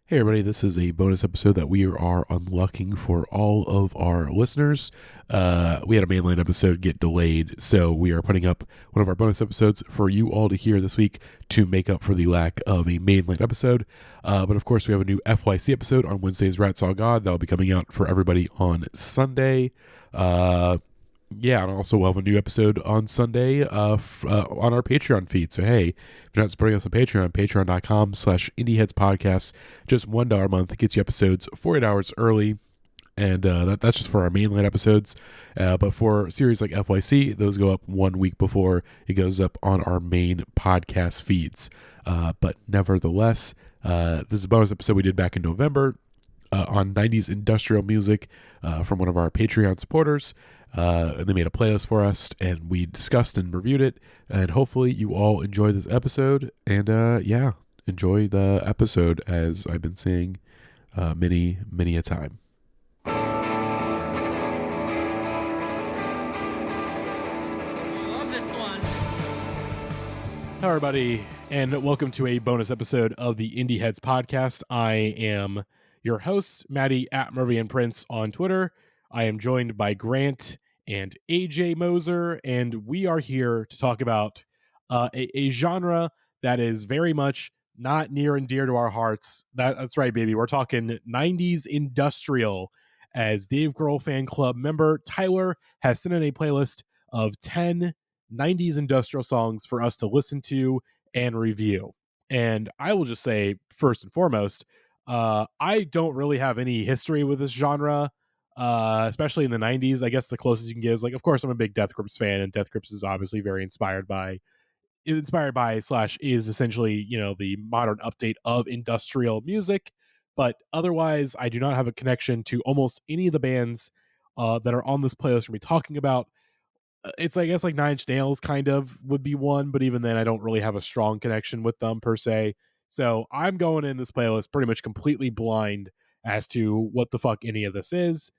Hey everybody, this is a bonus episode that we are unlocking for all of our listeners. We had a mainline episode get delayed, so we are putting up one of our bonus episodes for you all to hear this week to make up for the lack of a mainline episode. But of course, we have a new FYC episode on Wednesday's Rat Saw God that will be coming out for everybody on Sunday. And also we'll have a new episode on Sunday on our Patreon feed. So, hey, if you're not supporting us on Patreon, patreon.com/Indieheads podcast, just $1 a month gets you episodes 48 hours early. And that's just for our mainline episodes. But for series like FYC, those go up 1 week before it goes up on our main podcast feeds. But nevertheless, this is a bonus episode we did back in November on 90s industrial music from one of our Patreon supporters. And they made a playlist for us, and we discussed and reviewed it. And hopefully you all enjoy this episode. And enjoy the episode, as I've been saying many a time. Love this one. Hello, everybody, and welcome to a bonus episode of the Indieheads podcast. I am your host, Maddie at Murphy and Prince on Twitter. I am joined by Grant and AJ Moser, and we are here to talk about a genre that is very much not near and dear to our hearts. That's right, baby. We're talking 90s industrial. As Dave Grohl fan club member, Tyler has sent in a playlist of 10 90s industrial songs for us to listen to and review. And I will just say, first and foremost, I don't really have any history with this genre. Especially in the 90s. I guess the closest you can get is, like, of course, I'm a big Death Grips fan, and Death Grips is obviously very inspired by / is essentially, the modern update of industrial music. But otherwise, I do not have a connection to almost any of the bands that are on this playlist we're talking about. It's, I guess, like Nine Inch Nails kind of would be one, but even then I don't really have a strong connection with them per se. So I'm going in this playlist pretty much completely blind as to what the fuck any of this is.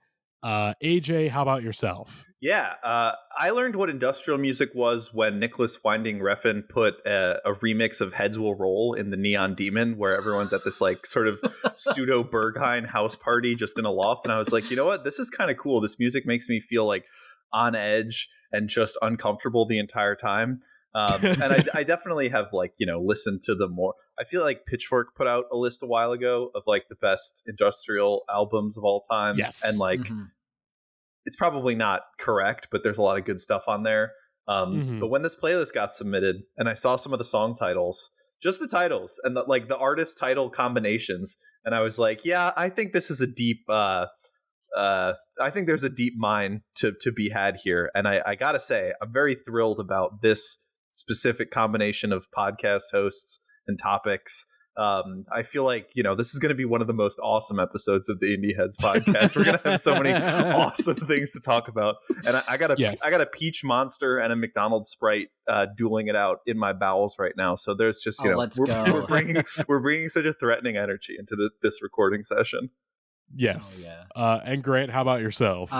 AJ, how about yourself? Yeah, I learned what industrial music was when Nicholas Winding Refn put a remix of Heads Will Roll in the Neon Demon, where everyone's at this like sort of pseudo Berghain house party just in a loft. And I was like, you know what? This is kind of cool. This music makes me feel like on edge and just uncomfortable the entire time. And I definitely have listened to the more. I feel like Pitchfork put out a list a while ago of like the best industrial albums of all time. Yes. And it's probably not correct, but there's a lot of good stuff on there. But when this playlist got submitted and I saw some of the song titles, just the titles and the artist title combinations, and I was like, yeah, I think this is a deep, I think there's a deep mine to be had here. And I gotta say, I'm very thrilled about this specific combination of podcast hosts and topics. I feel like, this is going to be one of the most awesome episodes of the Indieheads podcast. We're going to have so many awesome things to talk about. And I got a peach monster and a McDonald's Sprite dueling it out in my bowels right now. So there's just, we're bringing such a threatening energy into this recording session. Yes. Oh, yeah. And Grant, how about yourself?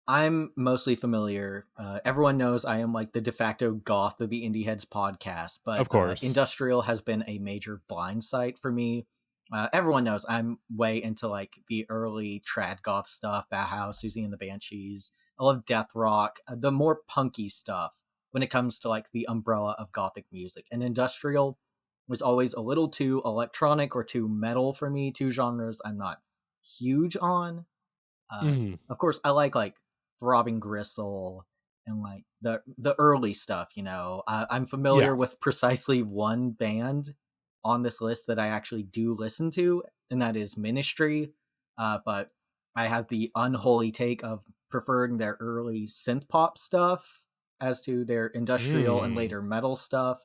I'm mostly familiar. Everyone knows I am like the de facto goth of the Indieheads podcast, but of course, industrial has been a major blind sight for me. Everyone knows I'm way into like the early trad goth stuff, Bauhaus, Susie and the Banshees. I love death rock, the more punky stuff when it comes to like the umbrella of gothic music. And industrial was always a little too electronic or too metal for me, two genres I'm not huge on. Of course, I like Throbbing Gristle and like the early stuff. I'm familiar with precisely one band on this list that I actually do listen to, and that is Ministry. But I have the unholy take of preferring their early synth pop stuff as to their industrial and later metal stuff.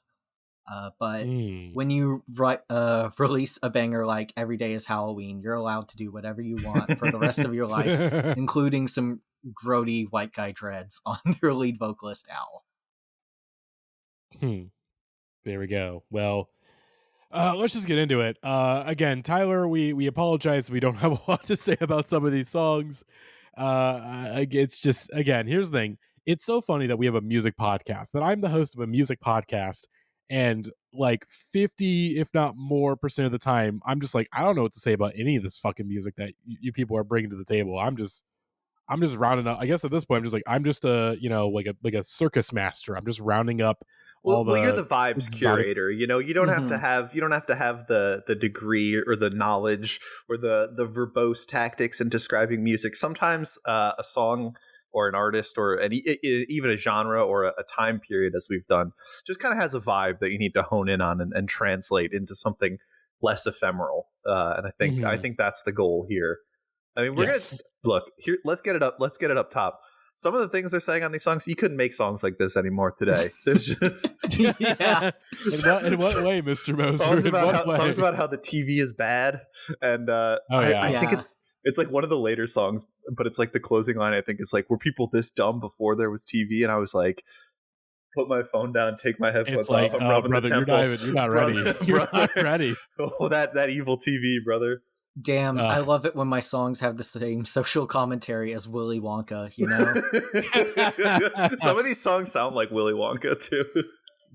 But when you release a banger like Every Day is Halloween, you're allowed to do whatever you want for the rest of your life, including some grody white guy dreads on your lead vocalist, Al. There we go. Well, let's just get into it. Again, Tyler, we apologize. We don't have a lot to say about some of these songs. It's just, again, here's the thing. It's so funny that we have a music podcast, that I'm the host of a music podcast, and like 50, if not more % of the time, I'm just like, I don't know what to say about any of this fucking music that you people are bringing to the table. I'm just rounding up. I guess at this point, I'm just like, I'm just a, like a circus master. I'm just rounding up all well, you're the the vibes exotic. curator. You don't have to have the degree or the knowledge or the verbose tactics in describing music. Sometimes a song or an artist or even a genre or a time period, as we've done, just kind of has a vibe that you need to hone in on and translate into something less ephemeral. And I think that's the goal here. I mean, we're gonna look here. Let's get it up. Let's get it up top. Some of the things they're saying on these songs, you couldn't make songs like this anymore today. There's just Yeah. In what way, Mr. Moser? songs about how the TV is bad, and I think it's like one of the later songs, but it's like the closing line. I think is like, "Were people this dumb before there was TV?" And I was like, put my phone down, take my headphones It's like, off. I'm rubbing brother, the temple. you're not ready. You're not ready. Oh, that evil TV, brother. Damn, I love it when my songs have the same social commentary as Willy Wonka, Some of these songs sound like Willy Wonka too.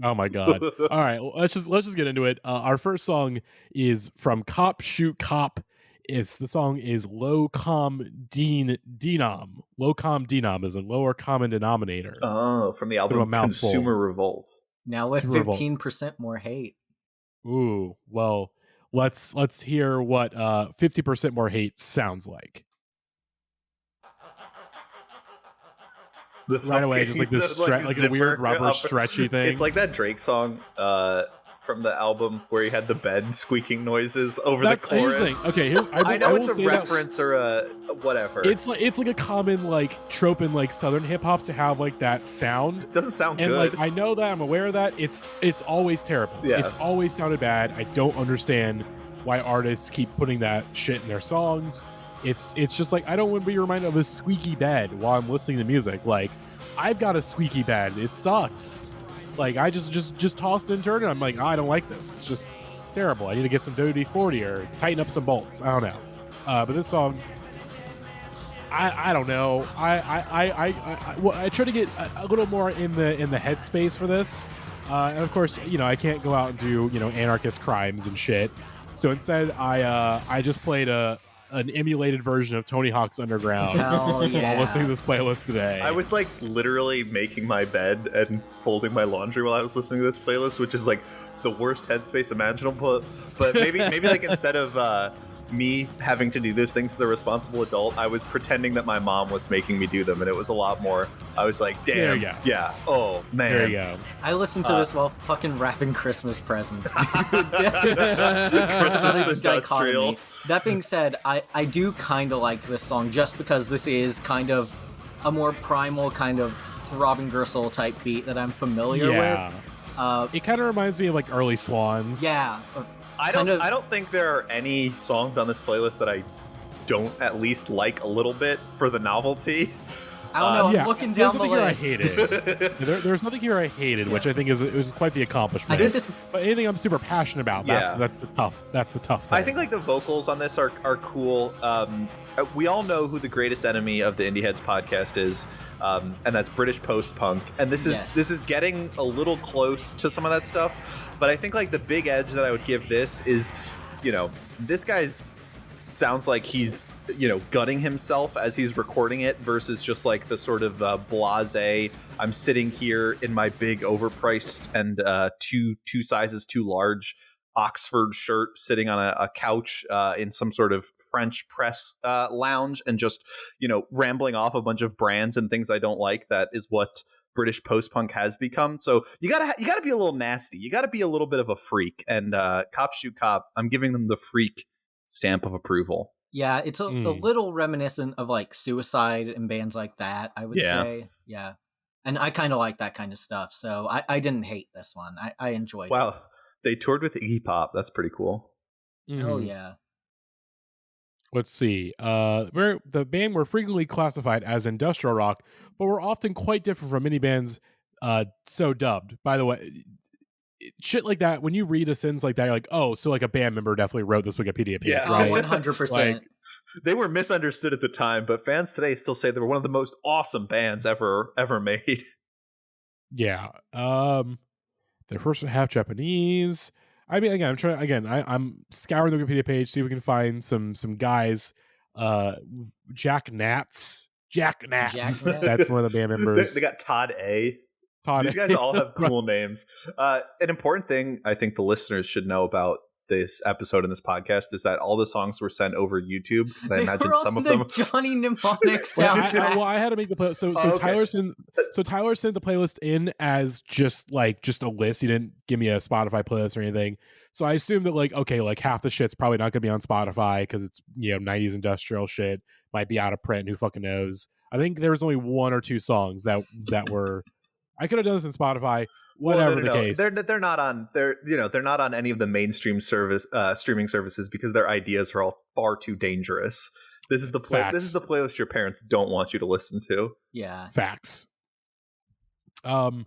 Oh my god. All right, well, let's just get into it. Our first song is from Cop Shoot Cop. The song is Low Com Denom. Low Com Denom is a lower common denominator. Oh, from the album Consumer Revolt. Now with 15% more hate. Ooh, well, let's hear what 50% more hate sounds like. Right away, just like this like a weird rubber stretchy thing. It's like that Drake song from the album where he had the bed squeaking noises over the chorus. Okay, I know it's a reference or a whatever. It's like a common like trope in like Southern hip hop to have like that sound. It doesn't sound good. And like I know that, I'm aware of that. It's always terrible. Yeah. It's always sounded bad. I don't understand why artists keep putting that shit in their songs. It's just like, I don't want to be reminded of a squeaky bed while I'm listening to music. Like, I've got a squeaky bed. It sucks. Like, I just toss it and turn it. I'm like, I don't like this. It's just terrible. I need to get some WD-40 or tighten up some bolts. I don't know. But this song, I don't know. I try to get a little more in the headspace for this. And of course, I can't go out and do anarchist crimes and shit. So instead, I just played an emulated version of Tony Hawk's Underground while listening to this playlist today. I was like literally making my bed and folding my laundry while I was listening to this playlist, which is like the worst headspace imaginable. But maybe like instead of me having to do those things as a responsible adult, I was pretending that my mom was making me do them, and it was a lot more. I was like, damn, there you go. Yeah, oh man, there you go. I listened to this while fucking wrapping Christmas presents, dude. Christmas industrial. That being said, I do kind of like this song just because this is kind of a more primal kind of throbbing gristle type beat that I'm familiar with. It kind of reminds me of like early Swans. Yeah. I don't think there are any songs on this playlist that I don't at least like a little bit for the novelty. I don't know. I'm looking down the list. There's nothing here I hated, which I think it was quite the accomplishment. But anything I'm super passionate about, that's the tough thing. I think like the vocals on this are cool. We all know who the greatest enemy of the Indieheads podcast is, and that's British post-punk. And this is getting a little close to some of that stuff. But I think like the big edge that I would give this is, this guy's sounds like he's gutting himself as he's recording it versus just like the sort of blasé, I'm sitting here in my big overpriced and two sizes too large Oxford shirt sitting on a couch in some sort of French press lounge and just rambling off a bunch of brands and things I don't like. That is what British post-punk has become. So you gotta be a little nasty. You gotta be a little bit of a freak. And Cop Shoot Cop, I'm giving them the freak stamp of approval. Yeah, it's a little reminiscent of like Suicide and bands like that, I would say. Yeah. And I kind of like that kind of stuff. So I didn't hate this one. I enjoyed it. Wow. They toured with Iggy Pop. That's pretty cool. Mm-hmm. Oh, yeah. Let's see. The band were frequently classified as industrial rock, but were often quite different from many bands so dubbed. By the way, shit like that, when you read a sentence like that, you're like, oh, so like a band member definitely wrote this Wikipedia page, right? 100%. Like, they were misunderstood at the time, but fans today still say they were one of the most awesome bands ever made. Yeah. They're first half Japanese. I mean, again, I'm scouring the Wikipedia page, see if we can find some guys. Jack Nats. Jack Nats. That's one of the band members. They got Todd A. Todd These guys all have cool names. An important thing I think the listeners should know about this episode in this podcast is that all the songs were sent over YouTube, because I imagine some of them Johnny Mnemonic soundtrack. I had to make the playlist. So okay. Tyler sent the playlist in as just a list. He didn't give me a Spotify playlist or anything. So I assumed that half the shit's probably not going to be on Spotify because it's 90s industrial shit, might be out of print. Who fucking knows? I think there was only one or two songs that were. I could have done this in Spotify. Whatever the case, they're not on. They're not on any of the mainstream streaming services because their ideas are all far too dangerous. This is the playlist your parents don't want you to listen to. Yeah, facts. But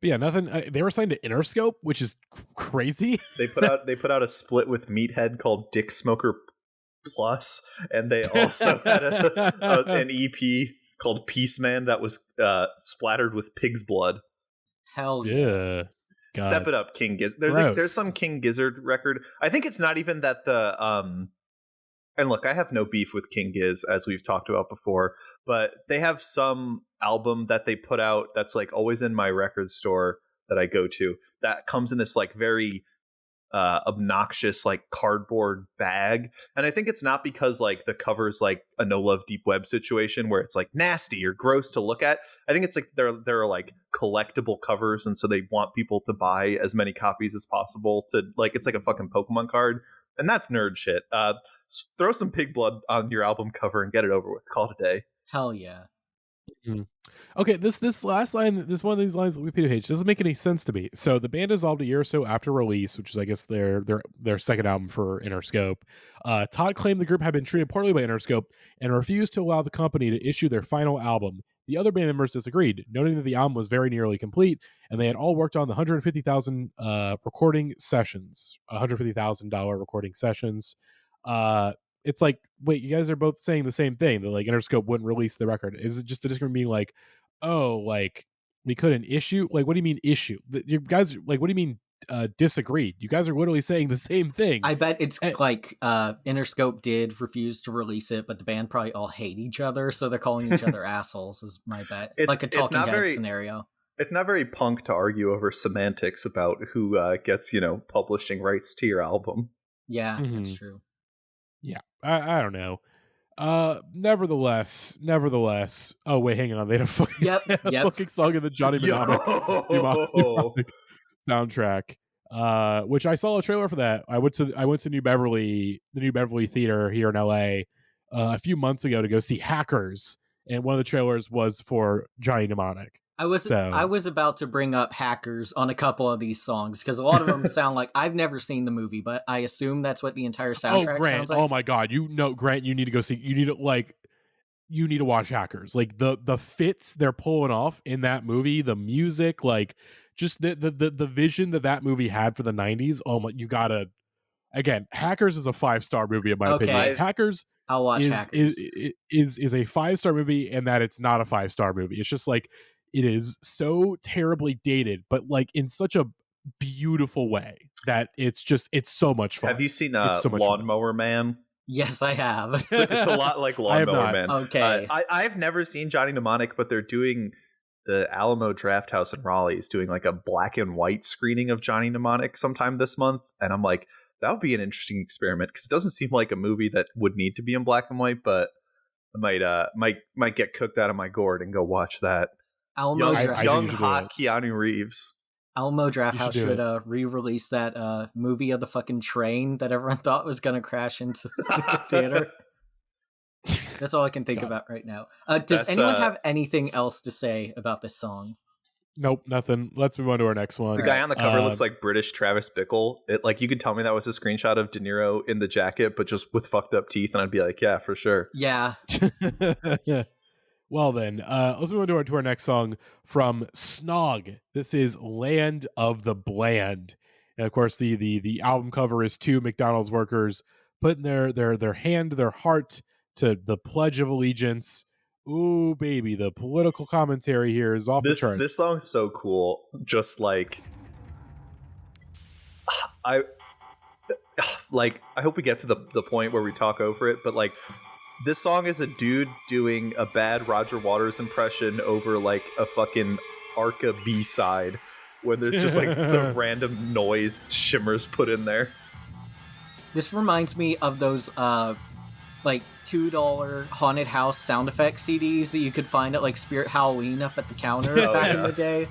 yeah, nothing. They were signed to Interscope, which is crazy. They put out a split with Meathead called Dick Smoker Plus, and they also had an EP called Peaceman that was splattered with pig's blood. Hell yeah. God. Step it up, King Gizzard. There's some King Gizzard record. I think it's not even that the and look, I have no beef with King Giz, as we've talked about before, but they have some album that they put out that's like always in my record store that I go to that comes in this like very obnoxious like cardboard bag, and I think it's not because like the cover's like a No Love Deep Web situation where it's like nasty or gross to look at. I think it's like they're like collectible covers, and so they want people to buy as many copies as possible to like it's like a fucking Pokemon card, and that's nerd shit. Throw some pig blood on your album cover and get it over with. Call it a day. Hell yeah. Mm-hmm. Okay, this last line, this one of these lines that Wikipedia page doesn't make any sense to me. So the band dissolved a year or so after release, which is I guess their second album for Interscope. Todd claimed the group had been treated poorly by Interscope and refused to allow the company to issue their final album. The other band members disagreed, noting that the album was very nearly complete and they had all worked on the $150,000 recording sessions. $150,000 recording sessions. It's like, wait, you guys are both saying the same thing, that like Interscope wouldn't release the record. Is it just the disagreement being like, oh, like we couldn't issue? Like, what do you mean issue? You guys, like, what do you mean disagreed? You guys are literally saying the same thing. I bet it's like Interscope did refuse to release it, but the band probably all hate each other, so they're calling each other assholes is my bet. It's like a Talking Heads scenario. It's not very punk to argue over semantics about who gets, publishing rights to your album. Yeah, that's true. Yeah, I don't know. Nevertheless. Oh wait, hang on. They had a fucking song in the Johnny Mnemonic soundtrack. Which I saw a trailer for that. I went to the New Beverly Theater here in LA a few months ago to go see Hackers, and one of the trailers was for Johnny Mnemonic. I was about to bring up Hackers on a couple of these songs because a lot of them sound like I've never seen the movie, but I assume that's what the entire soundtrack Grant, sounds like. Oh my god, Grant, you need to go see. You need to watch Hackers. Like the fits they're pulling off in that movie, the music, like just the vision that movie had for the 90s. Oh my, you gotta. Again, Hackers is a 5-star movie in my opinion. Hackers. I'll watch Hackers. Is a 5-star movie, and that it's not a 5-star movie. It's just like. It is so terribly dated, but like in such a beautiful way that it's so much fun. Have you seen Lawnmower Man? Yes, I have. It's a lot like Lawnmower Man. Okay. I've never seen Johnny Mnemonic, but they're doing the Alamo Drafthouse in Raleigh is doing like a black and white screening of Johnny Mnemonic sometime this month, and I'm like, that would be an interesting experiment because it doesn't seem like a movie that would need to be in black and white, but I might get cooked out of my gourd and go watch that. Young hot Keanu Reeves. Alamo Drafthouse should re-release that movie of the fucking train that everyone thought was going to crash into the theater. That's all I can think about right now. Does anyone have anything else to say about this song? Nope, nothing. Let's move on to our next one. The guy on the cover looks like British Travis Bickle. You could tell me that was a screenshot of De Niro in the jacket, but just with fucked up teeth, and I'd be like, yeah, for sure. Yeah. Yeah. Well then, let's move on to our next song from Snog. This is Land of the Bland. And of course, the album cover is 2 McDonald's workers putting their hand, their heart to the Pledge of Allegiance. Ooh, baby, the political commentary here is off the charts. This song's so cool. Just like I like. I hope we get to the point where we talk over it, but like, this song is a dude doing a bad Roger Waters impression over like a fucking Arca B-side, where there's just like the random noise Shimmer's put in there. This reminds me of those like $2 haunted house sound effect CDs that you could find at like Spirit Halloween up at the counter back in the day.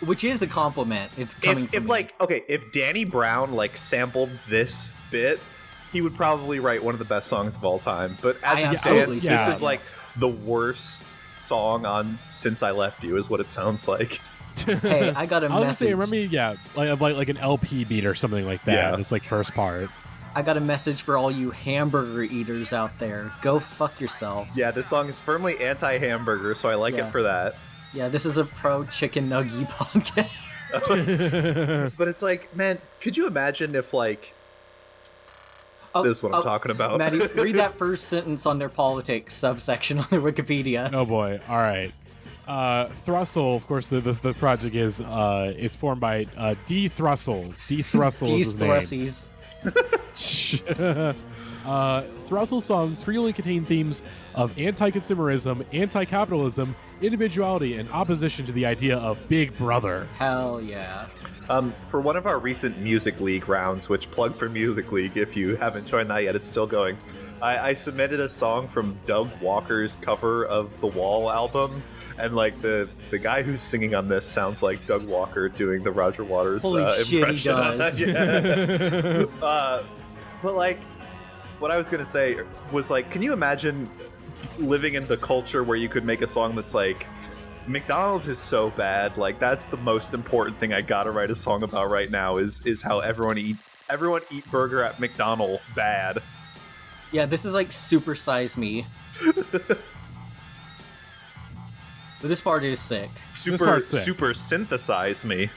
Which is a compliment. It's coming from me. Like, okay, if Danny Brown like sampled this bit, he would probably write one of the best songs of all time. But as it stands, this is like the worst song on Since I Left You, is what it sounds like. Hey, I got a message. I was say, remember, like an LP beat or something like that. Yeah. This like first part. I got a message for all you hamburger eaters out there. Go fuck yourself. Yeah, this song is firmly anti-hamburger, so I like it for that. Yeah, this is a pro-chicken nugget podcast. But it's like, man, could you imagine if like... this is what I'm talking about. Maddie, read that first sentence on their politics subsection on their Wikipedia. Oh boy, all right. Thrussell, of course, the project is it's formed by D. Thrussell. D. Thrussell is his name. Thrussell songs frequently contain themes of anti-consumerism, anti-capitalism, individuality, and opposition to the idea of Big Brother. Hell yeah. For one of our recent Music League rounds, which plug for Music League if you haven't joined that yet, it's still going. I submitted a song from Doug Walker's cover of the Wall album, and like the guy who's singing on this sounds like Doug Walker doing the Roger Waters impression. He does. But like, what I was gonna say was like, can you imagine living in the culture where you could make a song that's like, McDonald's is so bad, like that's the most important thing I gotta write a song about right now is how everyone eat burger at McDonald's bad. Yeah, this is like Super Size Me. But this part is sick. Super synthesize me.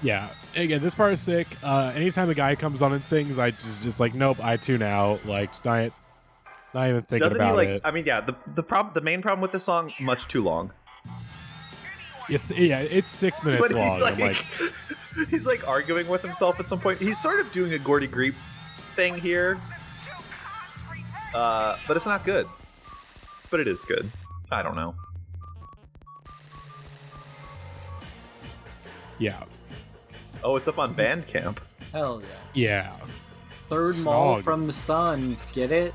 Yeah. Again, this part is sick. Anytime the guy comes on and sings, I just like, nope, I tune out. Like, just not even thinking about it. I mean, yeah, the main problem with the song, much too long. Yes, yeah, it's 6 minutes long. He's like arguing with himself at some point. He's sort of doing a Gordy Greep thing here, but it's not good. But it is good. I don't know. Yeah. Oh, it's up on Bandcamp. Hell yeah. Yeah. Third Mall from the Sun. Get it?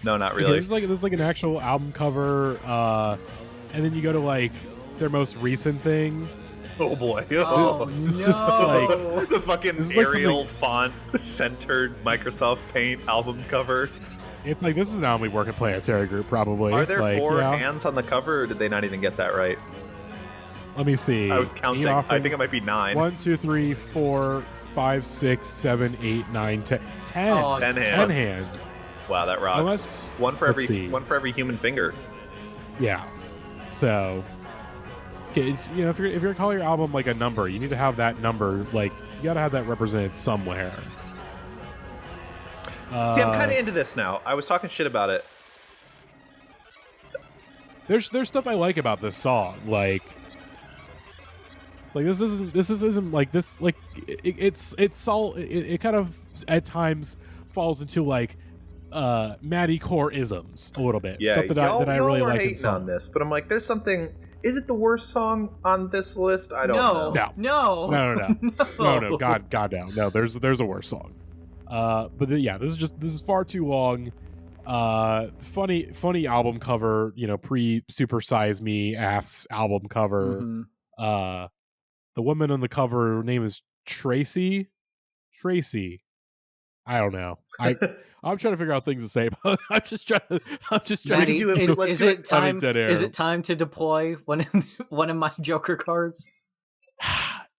No, not really. Okay, this is like an actual album cover, and then you go to like their most recent thing. Oh boy! This is just like the fucking Arial font centered Microsoft Paint album cover. It's like, this is an album we work and play at Atari Group, probably. Are there like, 4 hands on the cover, or did they not even get that right? Let me see. I was counting. I think it might be 9. 1, 2, 3, 4, 5, 6, 7, 8, 9, 10. 10. Oh, 10 hands. 10 hands. Wow, that rocks. One for every human finger. Yeah. So, okay, you know, if you're gonna call your album like a number, you need to have that number, like, you gotta have that represented somewhere. See, I'm kind of into this now. I was talking shit about it. There's stuff I like about this song, like this isn't like this, like it kind of at times falls into like Maddie core isms a little bit. Yeah, stuff that I really like in songs. On this, but I'm like, there's something. Is it the worst song on this list? I don't know. No. God no. No, there's a worse song. But this is far too long. Funny album cover, you know, pre Super Size Me ass album cover. Mm-hmm. The woman on the cover, her name is Tracy. I don't know. I'm trying to figure out things to say, but I'm just trying Maddie, to do it. Is it time to deploy one of my Joker cards?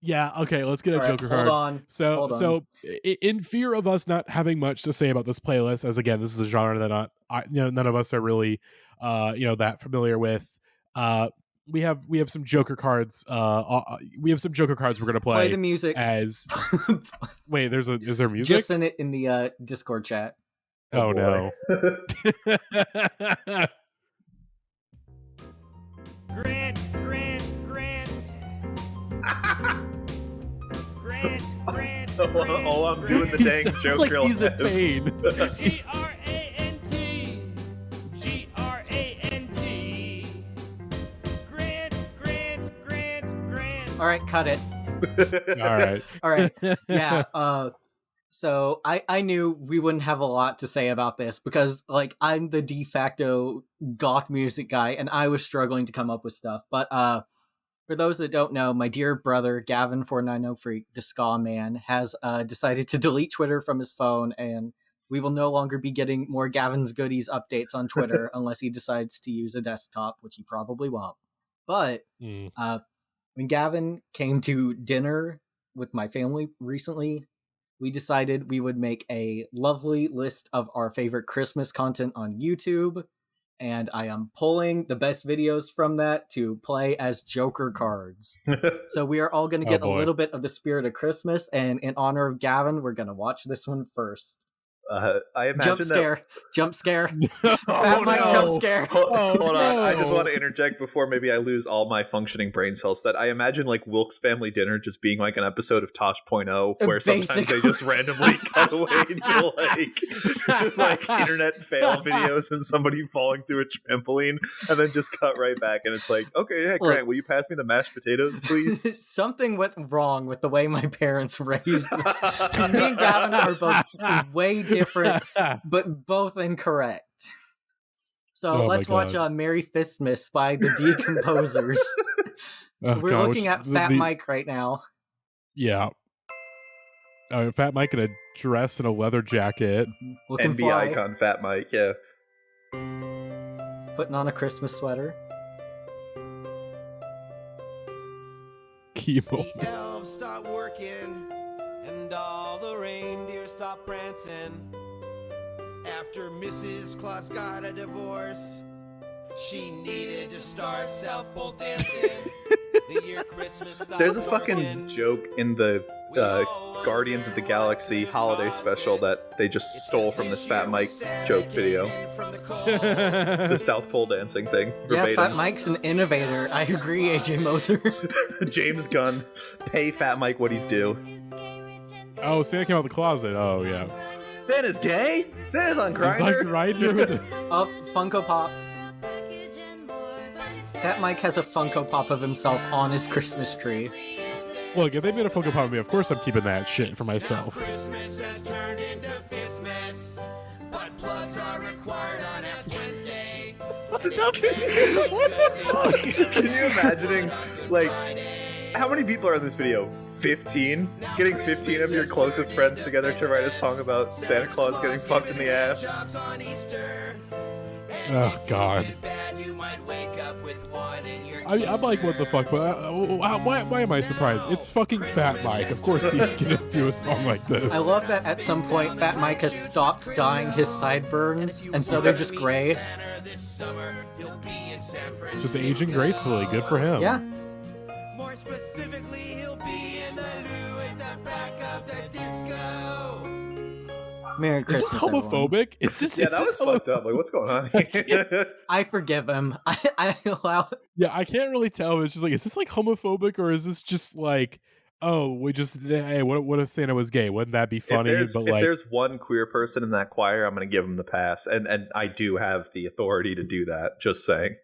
Yeah, okay, let's get a Joker card. Hold on. So in fear of us not having much to say about this playlist, as again, this is a genre that none of us are really that familiar with. We have some Joker cards. We have some Joker cards we're gonna play the music. As wait, is there music? Just send it in the Discord chat. Oh no. Grant. Oh, I'm doing the dang sounds joke like drill. he's in pain. All right, cut it. All right. Yeah. So I knew we wouldn't have a lot to say about this because like I'm the de facto goth music guy and I was struggling to come up with stuff. But for those that don't know, my dear brother Gavin 490 Freak, the Ska Man, has decided to delete Twitter from his phone, and we will no longer be getting more Gavin's Goodies updates on Twitter unless he decides to use a desktop, which he probably won't. But when Gavin came to dinner with my family recently, we decided we would make a lovely list of our favorite Christmas content on YouTube, and I am pulling the best videos from that to play as Joker cards. So we are all going to get a little bit of the spirit of Christmas, and in honor of Gavin, we're going to watch this one first. I imagine Jump scare. Oh, Mike, no. jump scare. Hold on. I just want to interject before maybe I lose all my functioning brain cells. That I imagine like Wilk's Family Dinner just being like an episode of Tosh.0 where sometimes they just randomly cut away to like internet fail videos and somebody falling through a trampoline, and then just cut right back, and it's like, okay, yeah, Grant, will you pass me the mashed potatoes, please? Something went wrong with the way my parents raised us. Me and Gavin are both way different, but both incorrect. So let's watch Merry Fistmas by the Decomposers. We're looking at Fat Mike right now. Yeah. Fat Mike in a dress and a leather jacket. Looking NB icon Fat Mike, yeah. Putting on a Christmas sweater. Chemo. The elves stop working and all the reindeer stop prancing. After Mrs. Claus got a divorce, she needed to start self-pole dancing. The year Christmas stopped There's a working. fucking joke in the Guardians of the Galaxy holiday special that they just stole from this Fat Mike joke video. The South Pole dancing thing. Verbatim. Yeah, Fat Mike's an innovator. I agree, AJ Moser. James Gunn, pay Fat Mike what he's due. Oh, Santa came out of the closet. Oh, yeah. Santa's gay? Santa's on He's like Grindr? Grindr. Up, Funko Pop. Fat Mike has a Funko Pop of himself on his Christmas tree. Look, if they made a Funko Pop of me, of course I'm keeping that shit for myself. Christmas has turned into Fistmas, but plugs are required on Ash Wednesday. What the fuck? Can you imagining, like, how many people are in this video? 15? Getting 15 of your closest friends together to write a song about Santa Claus getting fucked in the ass? Oh, God. I'm like, what the fuck? Why am I surprised? It's fucking Fat Mike. Of course he's gonna do a song like this. I love that at some point Fat Mike has stopped dyeing his sideburns, and so they're just gray. Just aging gracefully. Good for him. Yeah. More specifically, he'll be in the loo at the back of the disco. Merry Christmas, Is this homophobic? Is this, Yeah, that was fucked up. Like, what's going on here? I forgive him. I allow. Yeah, I can't really tell. It's just like, is this like homophobic or is this just like, oh, hey, what if Santa was gay? Wouldn't that be funny? If But like, there's one queer person in that choir, I'm going to give him the pass, and I do have the authority to do that. Just saying.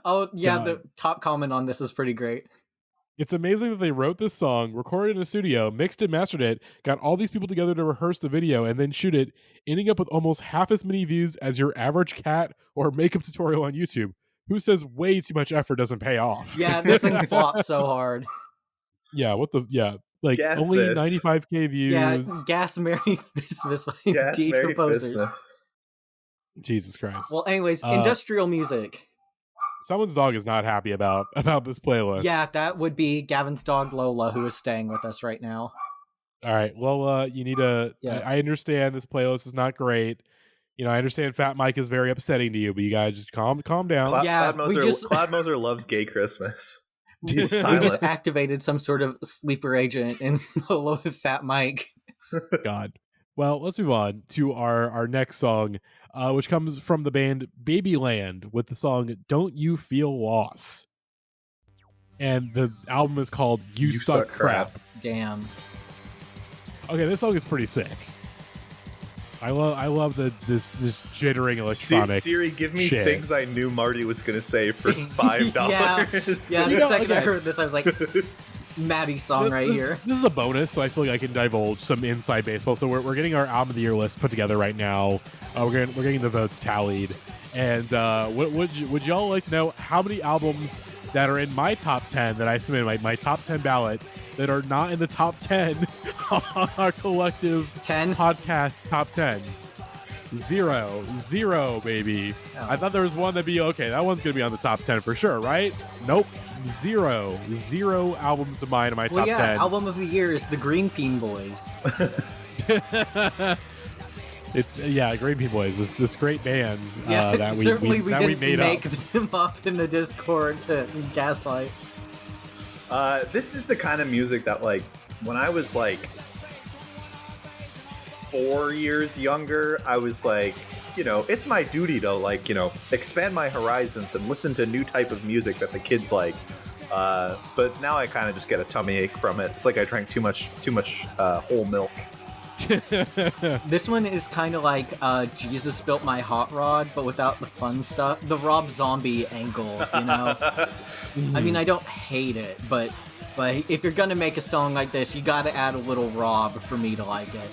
Oh yeah, God. the top comment on this is pretty great. It's amazing that they wrote this song, recorded it in a studio, mixed it, mastered it, got all these people together to rehearse the video, and then shoot it, ending up with almost half as many views as your average cat or makeup tutorial on YouTube. Who says way too much effort doesn't pay off? Yeah, this thing flopped so hard. Yeah, like Guess only this. 95k views. Yeah, gas Merry Christmas. Yes, Merry Decomposers. Christmas. Jesus Christ. Well, anyways, industrial music. Someone's dog is not happy about this playlist. Yeah, that would be Gavin's dog Lola, who is staying with us right now. All right. Well, you need to. Yeah. I understand this playlist is not great. You know, I understand Fat Mike is very upsetting to you, but you guys just calm down. Yeah, Claude Moser loves gay Christmas. We He's just silent. activated some sort of sleeper agent in Lola with Fat Mike. God. Well, let's move on to our next song, which comes from the band Babyland with the song "Don't You Feel Loss." and the album is called You Suck Crap. Damn. Okay, this song is pretty sick. I love this jittering electronic. Siri, give me shit. things I knew Marty was gonna say for $5. Yeah. The second I heard this, I was like, Maddie's song here. This is a bonus, so I feel like I can divulge some inside baseball. So we're getting our album of the year list put together right now. We're getting the votes tallied, and would y'all like to know how many albums that are in my top 10 that I submitted my top 10 ballot that are not in the top 10 on our collective 10 podcast top 10? Zero, baby. Oh. I thought there was one that'd be okay. That one's gonna be on the top 10 for sure, right? Nope. Zero albums of mine in my top 10. Album of the year is the Green Bean Boys. It's Green Bean Boys. This great band that we certainly we didn't made make up. them up in the Discord to gaslight. This is the kind of music that, like, when I was like 4 years younger, I was like, it's my duty to, like, expand my horizons and listen to new type of music that the kids like. But now I kind of just get a tummy ache from it. It's like I drank too much whole milk. This one is kind of like Jesus Built My Hot Rod, but without the fun stuff. The Rob Zombie angle, I mean, I don't hate it, but if you're gonna make a song like this, you gotta add a little Rob for me to like it.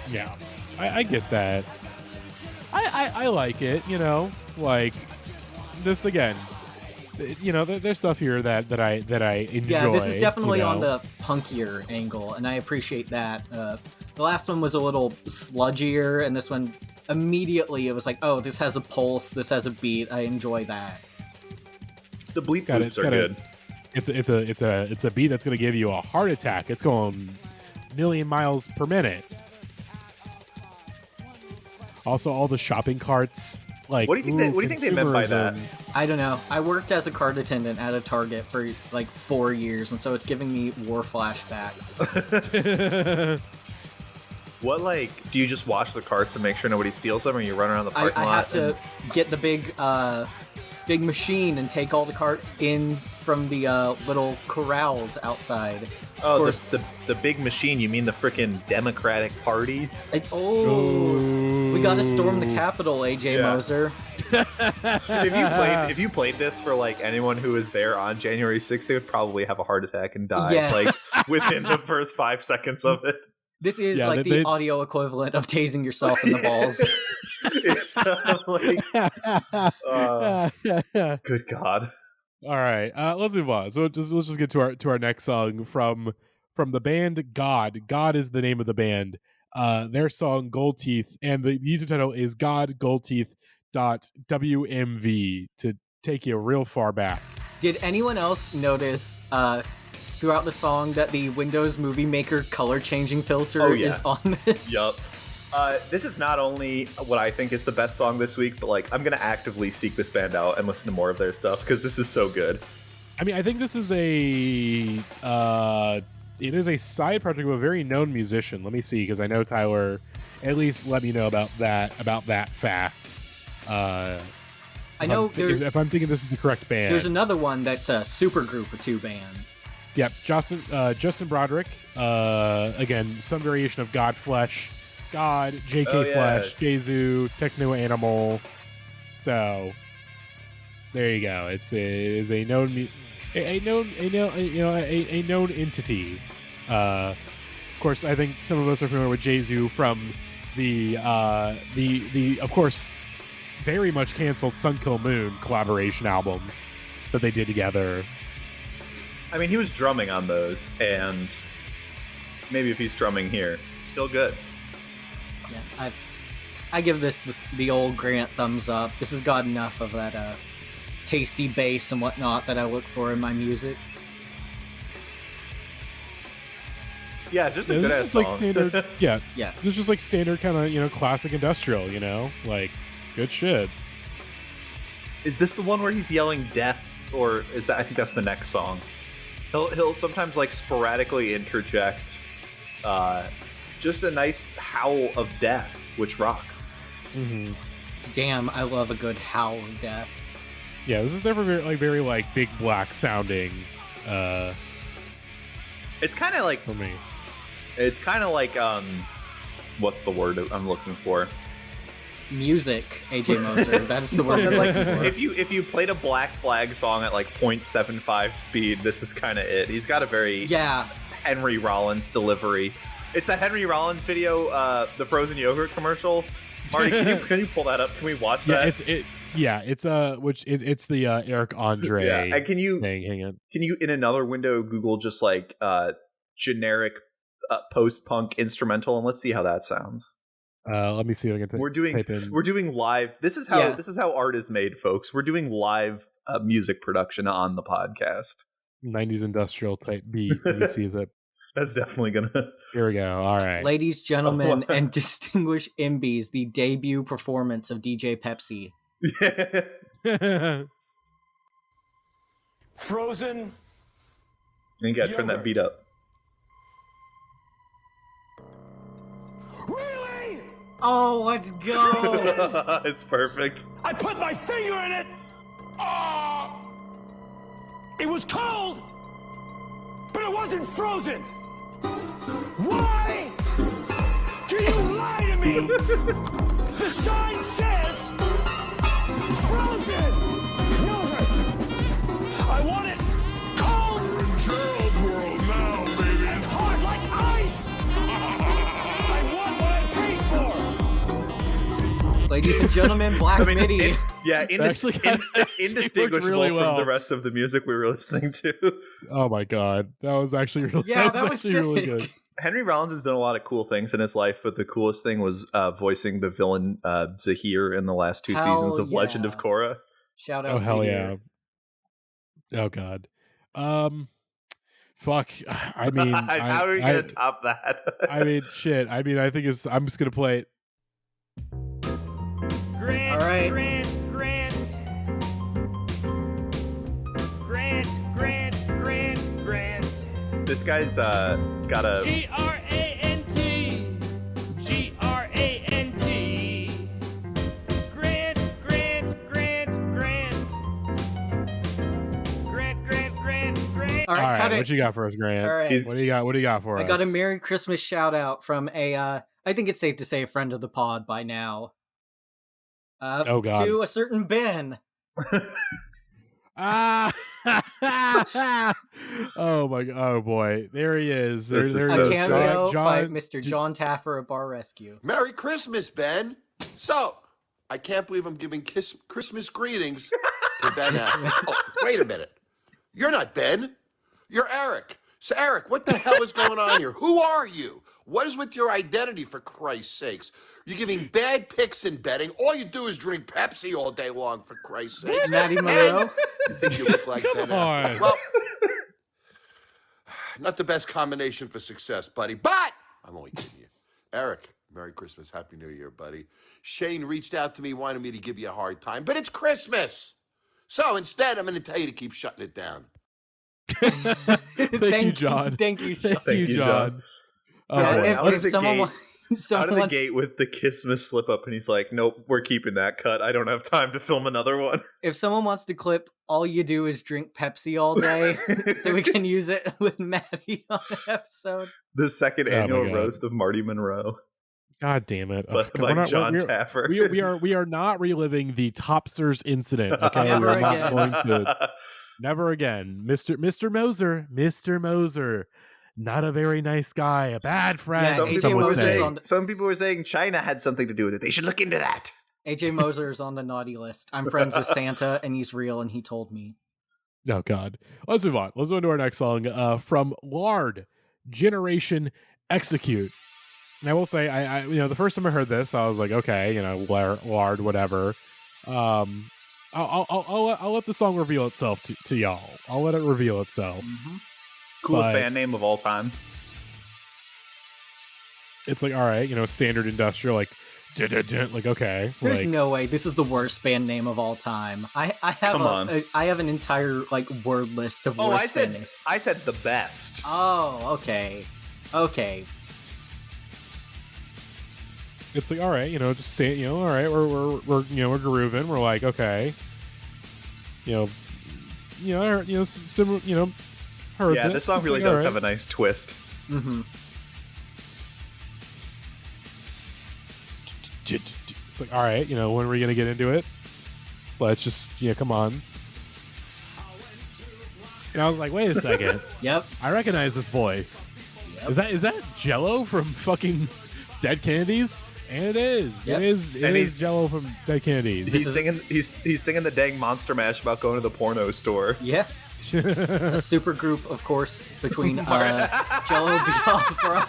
Yeah, I get that. I like it, like this again. There's stuff here that I enjoy. Yeah, this is definitely on the punkier angle, and I appreciate that. The last one was a little sludgier, and this one immediately it was like, oh, this has a pulse, this has a beat. I enjoy that. The bleep loops are good. It's a beat that's gonna give you a heart attack. It's going a million miles per minute. Also, all the shopping carts. Like, what do you think they meant by that? I don't know. I worked as a cart attendant at a Target for like 4 years, and so it's giving me war flashbacks. What, like, do you just watch the carts and make sure nobody steals them, or you run around the parking lot? I have to get the big machine and take all the carts in from the little corrals outside. Oh, the big machine, you mean the frickin' Democratic Party? We gotta storm the Capitol, AJ Moser. If you played this for, like, anyone who was there on January 6th, they would probably have a heart attack and die, like, within the first 5 seconds of it. This is the audio equivalent of tasing yourself in the balls. It's good God. All right, let's move on. So let's just get to our next song from the band God. God is the name of the band. Their song Gold Teeth, and the YouTube title is God Gold Teeth .wmv to take you real far back. Did anyone else notice throughout the song that the Windows Movie Maker color changing filter is on this? Yup. This is not only what I think is the best song this week, but, like, I'm gonna actively seek this band out and listen to more of their stuff because this is so good. I mean, I think this is it is a side project of a very known musician. Let me see, because I know Tyler at least let me know about that fact. I know if I'm thinking this is the correct band. There's another one that's a super group of two bands. Yep, Justin Broderick. Again, some variation of Godflesh. God, JK Flesh, Jesu, Techno Animal. So there you go. It is a known entity. Of course, I think some of us are familiar with Jesu from the of course very much canceled Sun Kill Moon collaboration albums that they did together. I mean, he was drumming on those, and maybe if he's drumming here, still good. Yeah, I give this the old Grant thumbs up. This has got enough of that tasty bass and whatnot that I look for in my music. Yeah, just a good ass song. Like standard. yeah. This is just like standard kind of classic industrial. Like good shit. Is this the one where he's yelling death, or is that? I think that's the next song. He'll sometimes, like, sporadically interject just a nice howl of death, which rocks. Mm-hmm. Damn, I love a good howl of death. Yeah, this is definitely very like big black sounding. It's kind of like for me. It's kind of like what's the word I'm looking for? Music, AJ Moser. That is the word I'm looking for. If you played a Black Flag song at like 0.75 speed, this is kind of it. He's got a very Henry Rollins delivery. It's that Henry Rollins video, the frozen yogurt commercial. Marty, can you pull that up? Can we watch that? It's the Eric Andre. Yeah, and can you hang on. Can you in another window Google just like generic post-punk instrumental, and let's see how that sounds. Let me see if I can. We're doing live. This is how art is made, folks. We're doing live music production on the podcast. 90s industrial type beat. Let me see if that. That's definitely gonna. Here we go. All right, ladies, gentlemen, and distinguished imbies, the debut performance of DJ Pepsi. Frozen. You gotta turn that beat up. Really? Oh, let's go! It's perfect. I put my finger in it. Oh, it was cold, but it wasn't frozen. Why do you lie to me? The sign says frozen yogurt. I want it cold. We're in Gerald world now, baby. And hard like ice. I want what I paid for. Ladies and gentlemen, Black Midi. Indistinguishable really well from the rest of the music we were listening to. Oh my god, that was actually really, really good. Henry Rollins has done a lot of cool things in his life, but the coolest thing was voicing the villain Zahir in the last two seasons of Legend of Korra. Shout out! Oh hell Zahir. Yeah! Oh god. Fuck. I mean, how are we gonna top that? I mean, shit. I mean, I think I'm just gonna play it. Grant, all right. Grant. This guy's got a Grant. All right, what you got for us, Grant? All right. What do you got for us? I got a Merry Christmas shout out from I think it's safe to say a friend of the pod by now. Oh god. To a certain Ben. Oh my god! Oh boy! There he is. There's a cameo by Mr. John Taffer of Bar Rescue. Merry Christmas, Ben. So, I can't believe I'm giving Christmas greetings to Ben Affleck. Oh, wait a minute. You're not Ben. You're Eric. So, Eric, what the hell is going on here? Who are you? What is with your identity, for Christ's sakes? You're giving bad picks in betting. All you do is drink Pepsi all day long, for Christ's sakes. Matty Monroe? You think you look like Ben Affleck? Well, not the best combination for success, buddy, but I'm only kidding you. Eric, Merry Christmas. Happy New Year, buddy. Shane reached out to me, wanted me to give you a hard time, but it's Christmas. So instead, I'm going to tell you to keep shutting it down. Thank you, John. Thank you, John. Thank you, John. If someone out of the gate with the Christmas slip up, and he's like, "Nope, we're keeping that cut. I don't have time to film another one." If someone wants to clip, all you do is drink Pepsi all day, so we can use it with Maddie on the episode. The second annual roast of Marty Monroe. God damn it! By John Taffer. We are not reliving the Topsters incident. Okay, Never we're again. not going to. Never again, Mr. Moser. Not a very nice guy, a bad friend. Yeah, some people were saying China had something to do with it. They should look into that. AJ Moser is on the naughty list. I'm friends with Santa, and he's real, and he told me. Oh, God. Let's move on. Let's go into our next song from Lard, Generation Execute. And I will say, I the first time I heard this, I was like, okay, Lard, whatever. I'll let the song reveal itself to y'all. I'll let it reveal itself. Mm-hmm. Coolest band name of all time. It's like, all right, standard industrial, like, like, okay. There's like, no way this is the worst band name of all time. I have an entire word list of worst band names. I said the best. Oh, okay. It's like, all right, just stay, all right, we're grooving. We're like, okay. similar, heard Yeah, this. this song It's really like, does all have right. a nice twist. Mm-hmm. It's like, all right, when are we gonna get into it? Let's just, come on. And I was like, wait a second. Yep. I recognize this voice. Yep. Is that Jello from fucking Dead Kennedys? And it is. Yep. It is Jello from Dead Kennedys. He's singing. He's singing the dang monster mash about going to the porno store. Yeah. A super group, of course, between Jello Biafra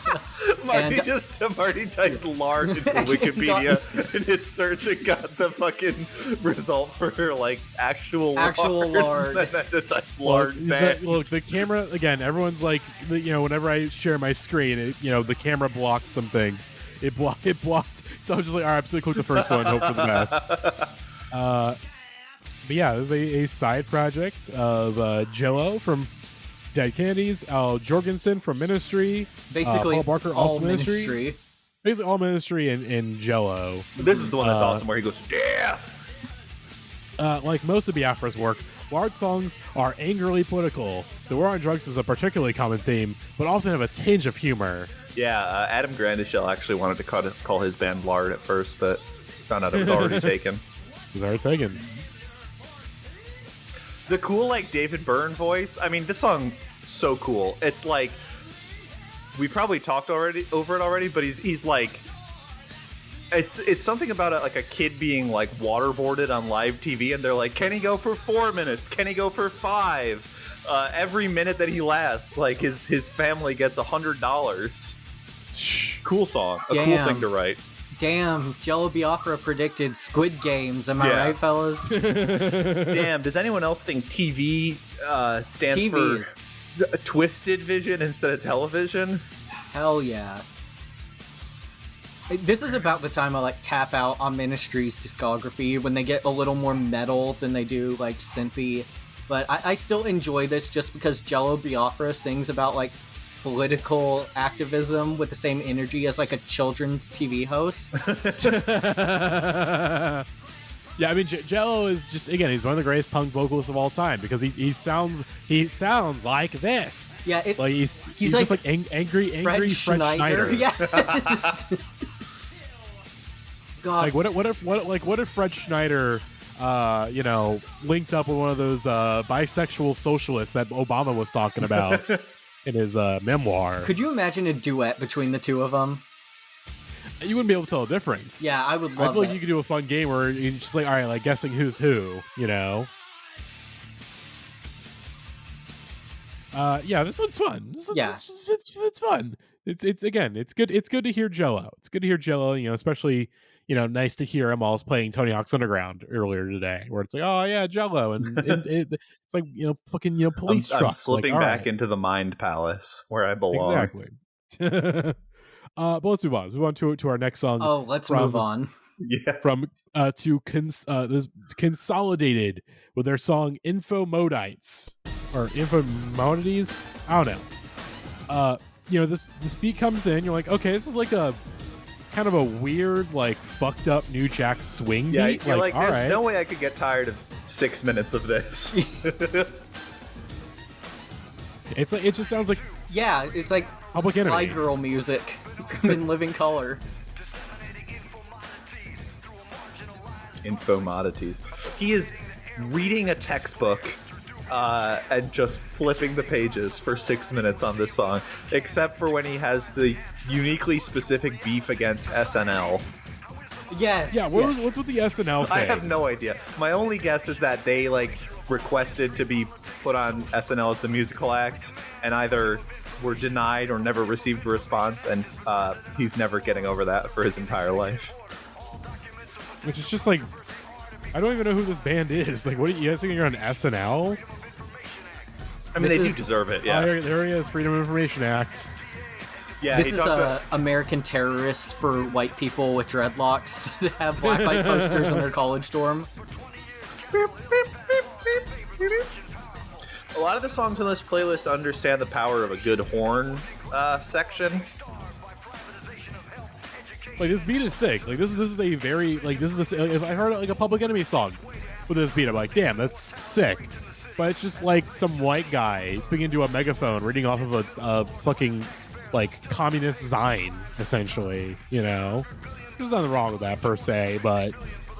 Marty typed Lard into Wikipedia and hit search and got the fucking result for her actual Lard. And then had to type Lard back. Look, the camera again. Everyone's like, whenever I share my screen, the camera blocks some things. It blocked. So I was just like, all right, I'm just gonna click the first one, hope for the best. But yeah, this is a side project of Jello from Dead Kennedys, Al Jorgensen from Ministry, Basically, Paul Barker all also Ministry. Basically, all Ministry and Jello. This is the one that's awesome, where he goes, death! Like most of Biafra's work, Lard songs are angrily political. The war on drugs is a particularly common theme, but often have a tinge of humor. Yeah, Adam Grandishell actually wanted to call his band Lard at first, but found out it was already taken. It was already taken. The cool, David Byrne voice. I mean, this song, so cool. It's like, we probably talked over it already, but he's like, it's something about it, like a kid being waterboarded on live TV, and they're like, can he go for 4 minutes? Can he go for 5? Every minute that he lasts, his family gets $100. Cool song. A cool thing to write. Damn, Jello Biafra predicted Squid Games. Am I right, fellas? Damn, does anyone else think TV stands TV. for twisted vision instead of television? Hell yeah. This is about the time I tap out on Ministry's discography, when they get a little more metal than they do synthy. But I still enjoy this just because Jello Biafra sings about political activism with the same energy as a children's TV host. Yeah, I mean, Jello is just, again, he's one of the greatest punk vocalists of all time, because he sounds like this. Yeah, he's just angry Fred Schneider. Yes. God. What if Fred Schneider linked up with one of those bisexual socialists that Obama was talking about in his memoir? Could you imagine a duet between the two of them? You wouldn't be able to tell the difference. Yeah, I would I love feel it. like you could do a fun game where you're just all right, guessing who's who, Yeah, this one's fun. It's fun. It's good. It's good to hear Jello. It's good to hear Jello. Especially nice to hear him while playing Tony Hawk's Underground earlier today, where it's oh yeah, Jello, and it's fucking police truck. I'm slipping back into the Mind Palace where I belong. Exactly. But let's move on. Let's move on to our next song. Oh, let's move on. Yeah. From this Consolidated with their song Infomodites or Infomodities. I don't know. This beat comes in. You're like, okay, this is a kind of a weird, fucked up New Jack swing Yeah, beat. you're all there's right. no way I could get tired of 6 minutes of this. It just sounds like Yeah, it's like Public Enemy. Fly Girl music in living color. Infomodities. He is reading a textbook and just flipping the pages for 6 minutes on this song, except for when he has the uniquely specific beef against SNL. Yes. Yeah, what's with the SNL thing? I have no idea. My only guess is that they requested to be put on SNL as the musical act, and either were denied or never received a response, and he's never getting over that for his entire life. Which is just I don't even know who this band is. What are you guys thinking you're on SNL? I mean, they do deserve it, yeah. Oh, there he is, Freedom of Information Act. Yeah, This he is talks a about... American terrorist for white people with dreadlocks that have black light posters in their college dorm. A lot of the songs on this playlist understand the power of a good horn section. This beat is sick. This is a very if I heard a Public Enemy song, with this beat. I'm like, damn, that's sick. But it's just like some white guy speaking into a megaphone, reading off of a fucking like communist Zine, essentially. You know, there's nothing wrong with that per se, but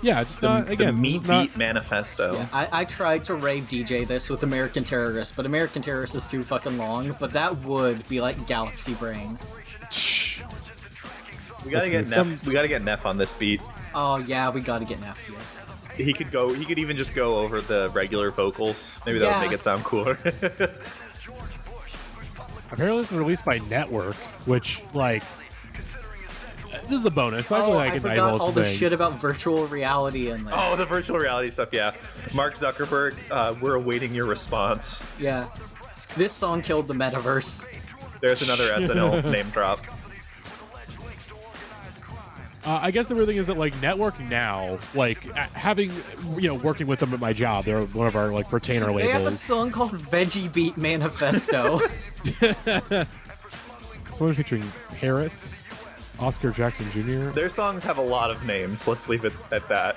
yeah, just not again. The Meat just not, Beat Manifesto. Yeah, I tried to rave DJ this with American Terrorist, but American Terrorist is too fucking long. But that would be like Galaxy Brain. We gotta get Neff. We gotta get Neff on this beat. Oh yeah, we gotta get Neff here. He could go. He could even just go over the regular vocals. Maybe that would make it sound cooler. Apparently, it's released by Network, which like this is a bonus. I forgot all the shit about virtual reality in this. Oh, the virtual reality stuff. Yeah, Mark Zuckerberg. We're awaiting your response. Yeah, this song killed the metaverse. There's another SNL name drop. I guess the weird thing is that like Network now, like having working with them at my job, they're one of our like retainer labels. They have a song called Veggie Beat Manifesto. Someone featuring Paris, Oscar Jackson Jr. Their songs have a lot of names. Let's leave it at that.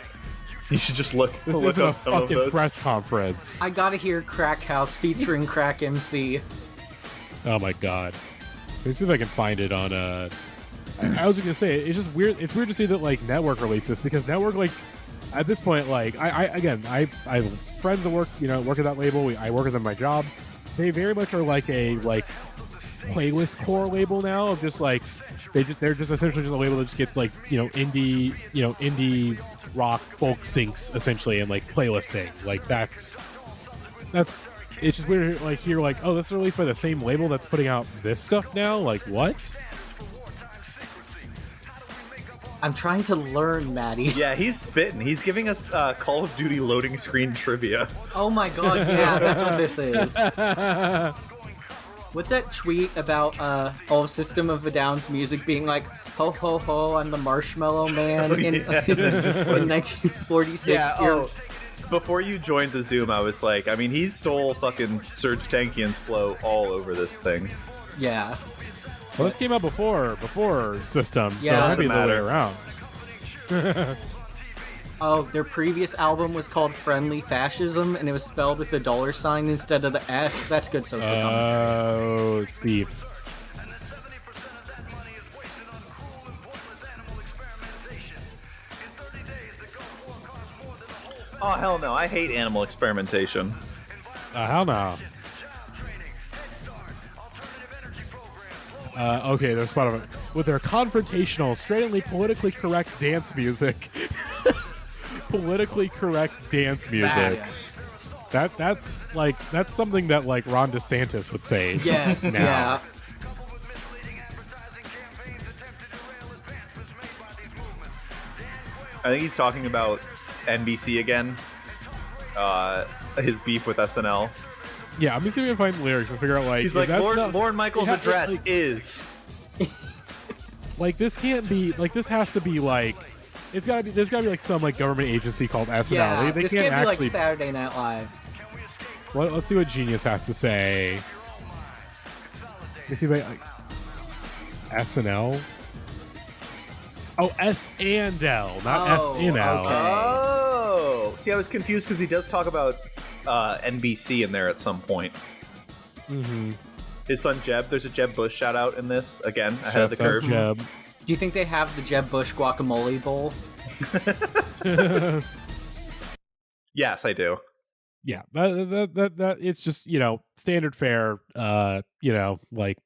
You should just look. This look isn't up a some of fucking those. press conference. I gotta hear Crack House featuring Crack MC. Oh my god. Let me see if I can find it on I was gonna say it's just weird. It's weird to see that like Network released this because Network like at this point like I have friends that work work at that label. I work with them at my job. They very much are like a playlist core label now of just like they're just essentially just a label that just gets like indie rock folk syncs essentially and like playlisting. Like that's it's just weird like here like, oh, this is released by the same label that's putting out this stuff now. Like what? I'm trying to learn, Maddie. Yeah, he's spitting. He's giving us Call of Duty loading screen trivia. Oh my god, yeah, that's what this is. What's that tweet about all System of a Down's music being like, ho ho ho, I'm the Marshmallow Man in 1946? Yeah, before you joined the Zoom, I was like, I mean, he stole fucking Serge Tankian's flow all over this thing. Yeah. Well, this came out before System, Yeah, so it might doesn't be the way matter. around. Oh, their previous album was called Friendly Fascism, and it was spelled with the $sign instead of the S. That's good social commentary. Oh, it's deep. Oh, hell no. I hate animal experimentation. Hell no. Okay, there's spot of it. With their confrontational, straightly politically correct dance music. Politically correct dance music. Facts. That's something that like Ron DeSantis would say. Yes, now. yeah. I think he's talking about NBC again. His beef with SNL. Yeah, I'm just going to find the lyrics and figure out like He's like, Lauren Michaels' Yeah, address like- is. Like this can't be like this has to be like there's gotta be like some like government agency called SNL. Yeah, They this can't can't be actually. like Saturday Night Live. Let's see what Genius has to say. Let's see if SNL. Oh, S&L, not Oh, SNL. okay. Oh, see, I was confused because he does talk about NBC in there at some point. Mm-hmm. His son Jeb. There's a Jeb Bush shout out in this again ahead of the curve. Jeb. Do you think they have the Jeb Bush guacamole bowl? Yes, I do. Yeah, that it's just standard fare, like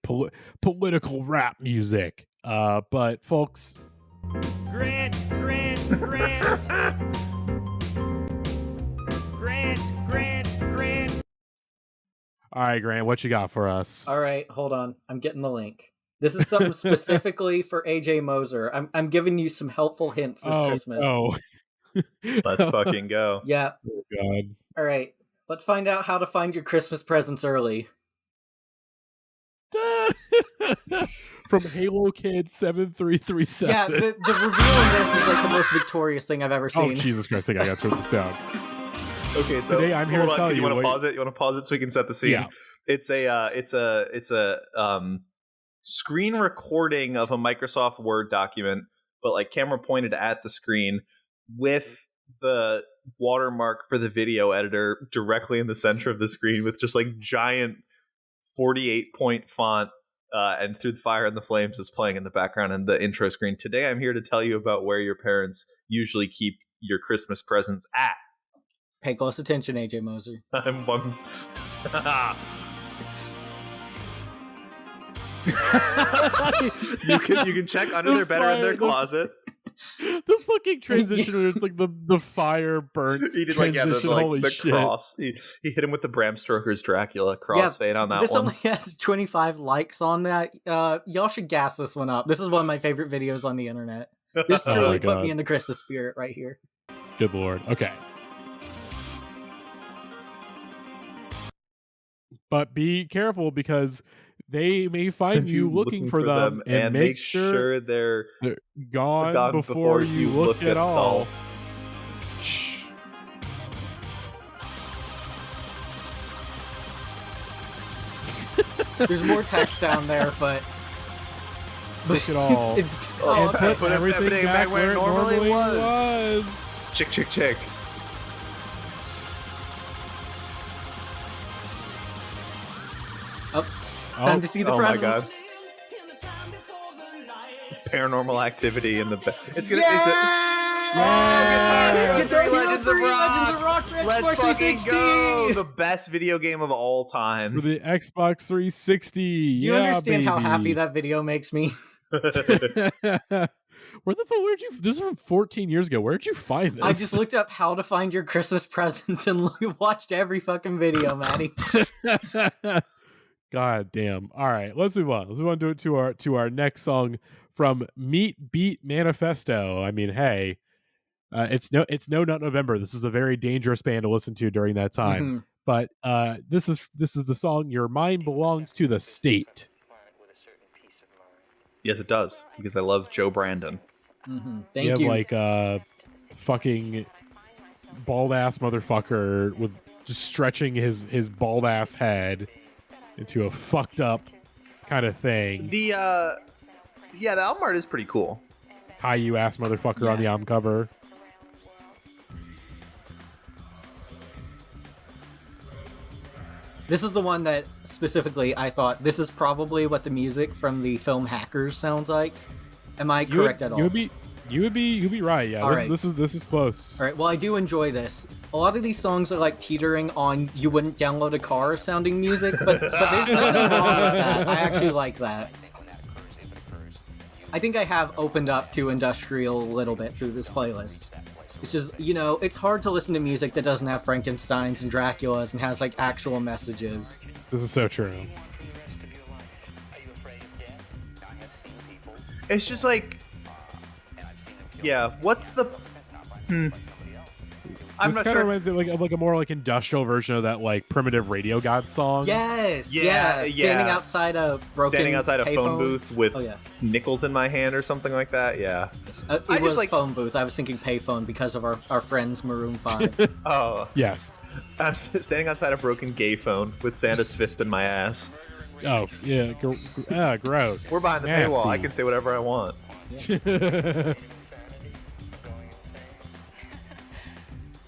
political rap music. But folks, Grant. all right, Grant, what you got for us? All right, hold on. I'm getting the link. This is something specifically for AJ Moser. I'm giving you some helpful hints this Christmas. Oh, Let's fucking go. Yeah. Oh, God. All right. Let's find out how to find your Christmas presents early. From Halo Kid 7337. Yeah, the reveal of this is like the most victorious thing I've ever Oh, seen. Jesus Christ, I gotta turn this down. Okay, so Today I'm here hold to on, tell you you want to what- pause it? You want to pause it so we can set the scene? Yeah. It's a screen recording of a Microsoft Word document, but like camera pointed at the screen with the watermark for the video editor directly in the center of the screen with just like giant 48-point font, and Through the Fire and the Flames is playing in the background in the intro screen. Today I'm here to tell you about where your parents usually keep your Christmas presents at. Pay close attention, AJ Moser. I'm one. you can check under their bed or in their closet. The fucking transition where it's like the fire burnt He did transition. Holy the shit! Cross. He hit him with the Bram Stoker's Dracula crossfade on that this one. only has 25 likes on that. Y'all should gas this one up. This is one of my favorite videos on the internet. This truly put me in the Christmas spirit right here. Good lord. Okay. But be careful because they may find you looking for them and make sure they're gone before you look at all. Shh. There's more text down there, but look at all. And put everything back where it normally was. Chick, chick, chick. It's time to see the presents. Paranormal Activity in the back. It's gonna. Yeah! Guitar Legends of Rock for Let's Xbox fucking 360. go! The best video game of all For time. the Xbox 360. Do you understand how happy that video makes me? Where the fuck? Where'd you? This is from 14 years ago. Where'd you find this? I just looked up how to find your Christmas presents and watched every fucking video, Maddie. God damn. All right, let's move on. Let's move on to our next song from Meat Beat Manifesto. I mean, hey, it's no Nut November. This is a very dangerous band to listen to during that time. But this is the song "Your Mind Belongs to the State." Yes, it does, because I love Joe Brandon. Thank you. Like fucking bald ass motherfucker with just stretching his bald ass head into a fucked up kind of thing. The album art is pretty cool. Caillou ass motherfucker on the album cover. This is the one that specifically I thought this is probably what the music from the film Hackers sounds like. Am I correct at all? You'd be right. Yeah, this is close. All right. Well, I do enjoy this. A lot of these songs are like teetering on "you wouldn't download a car" sounding music, but there's nothing wrong with that. I actually like that. I think I have opened up to industrial a little bit through this playlist. It's just, it's hard to listen to music that doesn't have Frankensteins and Draculas and has like actual messages. This is so true. It's just like, yeah. What's the? I'm this not kind sure. of reminds me like a more like industrial version of that like Primitive Radio God song. Yes. Yeah. Standing outside a phone booth with Oh, yeah. nickels in my hand or something like that. Yeah. It I was just, like- phone booth. I was thinking payphone because of our friends Maroon 5. Oh. Yes. I'm standing outside a broken gay phone with Santa's fist in my ass. Oh yeah. Gross. We're behind the paywall. I can say whatever I want.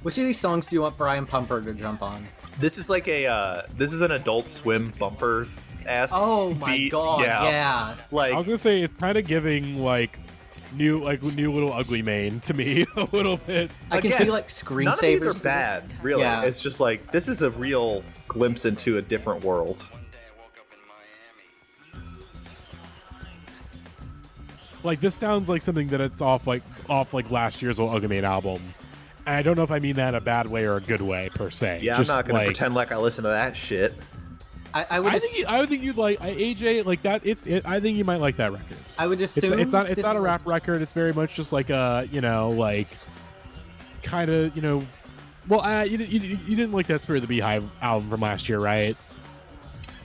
Which of these songs do you want Brian Pumper to jump on? This is like this is an Adult Swim bumper ass. Oh my beat. god, yeah. Like, I was gonna say it's kind of giving like new little ugly mane to me a little bit. I can Again, see like screensavers. none of these are bad, really. Yeah. It's just like this is a real glimpse into a different world. Like this sounds like something that it's off last year's Ugly Mane album. And I don't know if I mean that in a bad way or a good way per se. Yeah, Just I'm not gonna like, pretend like I listen to that shit. I would think you'd like AJ like that. I think you might like that record. I would assume It's not a rap record. It's very much just like a like kind of Well, you didn't like that Spirit of the Beehive album from last year, right?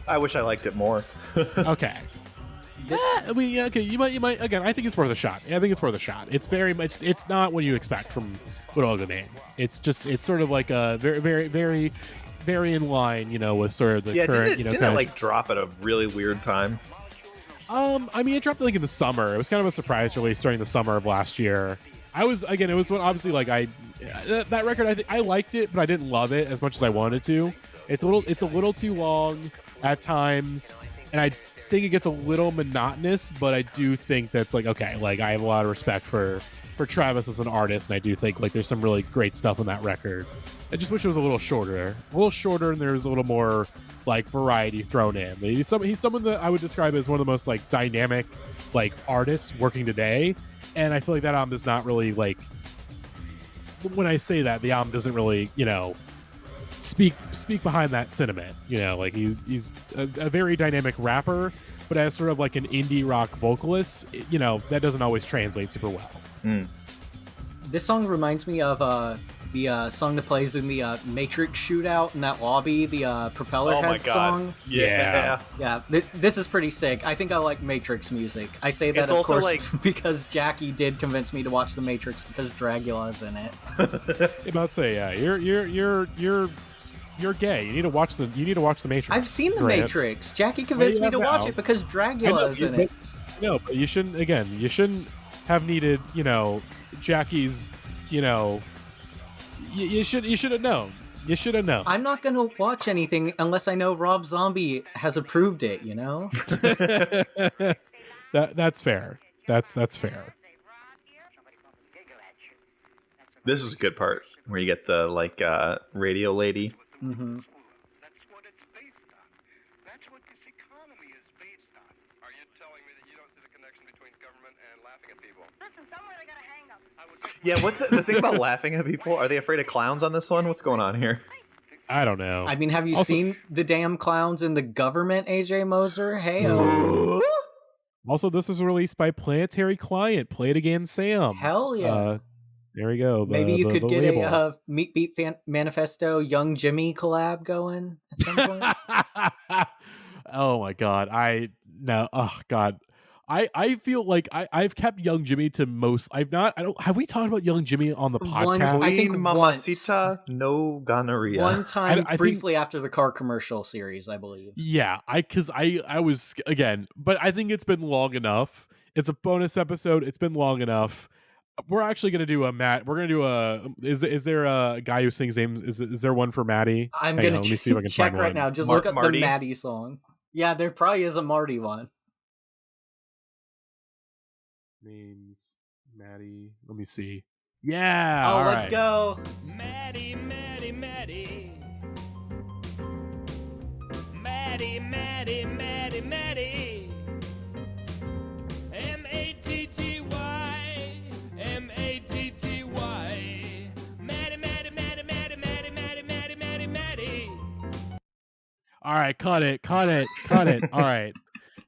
I wish I liked it more. Okay. I mean, okay, you might. Again, I think it's worth a shot. I think it's worth a shot. It's very much. It's not what you expect from Little Ugly Mane. It's sort of like a very, very, very, very in line, with sort of the current, didn't it like drop at a really weird time? I mean, it dropped like in the summer. It was kind of a surprise release during the summer of last year. I was again. It was one obviously like that record. I liked it, but I didn't love it as much as I wanted to. It's a little too long at times, and I think it gets a little monotonous. But I do think that's like okay. Like I have a lot of respect for Travis as an artist, and I do think like there's some really great stuff on that record. I just wish it was a little shorter, and there's a little more like variety thrown in. He's someone that I would describe as one of the most like dynamic like artists working today. And I feel like that album does not really like. When I say that, the album doesn't really, speak behind that sentiment. Like he's a very dynamic rapper, but as sort of like an indie rock vocalist, that doesn't always translate super well. Mm. This song reminds me of the song that plays in the Matrix shootout in that lobby, the Propeller Head song. Yeah. This is pretty sick. I think I like Matrix music. I say that, of course, because Jackie did convince me to watch The Matrix because Dragula is in it. I'm about to say, yeah, you're gay. You need to watch the Matrix. I've seen The Matrix. Jackie convinced me to watch it because Dragula is in it. No, but you shouldn't have needed, Jackie's, You should have known. You should have known. I'm not going to watch anything unless I know Rob Zombie has approved it, That's fair. That's fair. This is a good part where you get the radio lady. Mm-hmm. That's what it's based on. That's what this economy is based on. Are you telling me that you don't see the connection between government and laughing at people? Listen, somewhere they gotta hang them. Yeah, what's the thing about laughing at people? Are they afraid of clowns on this one? What's going on here? I don't know. I mean, have you seen the damn clowns in the government, AJ Moser? Hey, Also, this was released by Planetary Client. Play it again, Sam. Hell yeah. There we go. Maybe you could get a Meat Beat Manifesto Young Jimmy collab going at some point. Oh my god. I feel like I've kept Young Jimmy to most. Have we talked about Young Jimmy on the podcast? I think Mamacita, no gonorrhea. One time, briefly after the car commercial series, I believe. Yeah, I was again, but I think it's been long enough. It's a bonus episode. It's been long enough. We're actually gonna do a Matt. We're gonna do a. Is there a guy who sings names? Is there one for Maddie? I'm gonna let me see if I can check find right one. now. Just look up Marty? the Maddie song. Yeah, there probably is a Marty one. Names Maddie. Let me see. Yeah. Oh, all let's right. go. Maddie, Maddie, Maddie. Maddie, Maddie, Maddie, Maddie. M-A-T-T-Y. M-A-T-T-Y. Maddie, Maddie, Maddie, Maddie, Maddie, Maddie, Maddie, Maddie, Maddie. All right, cut it. All right.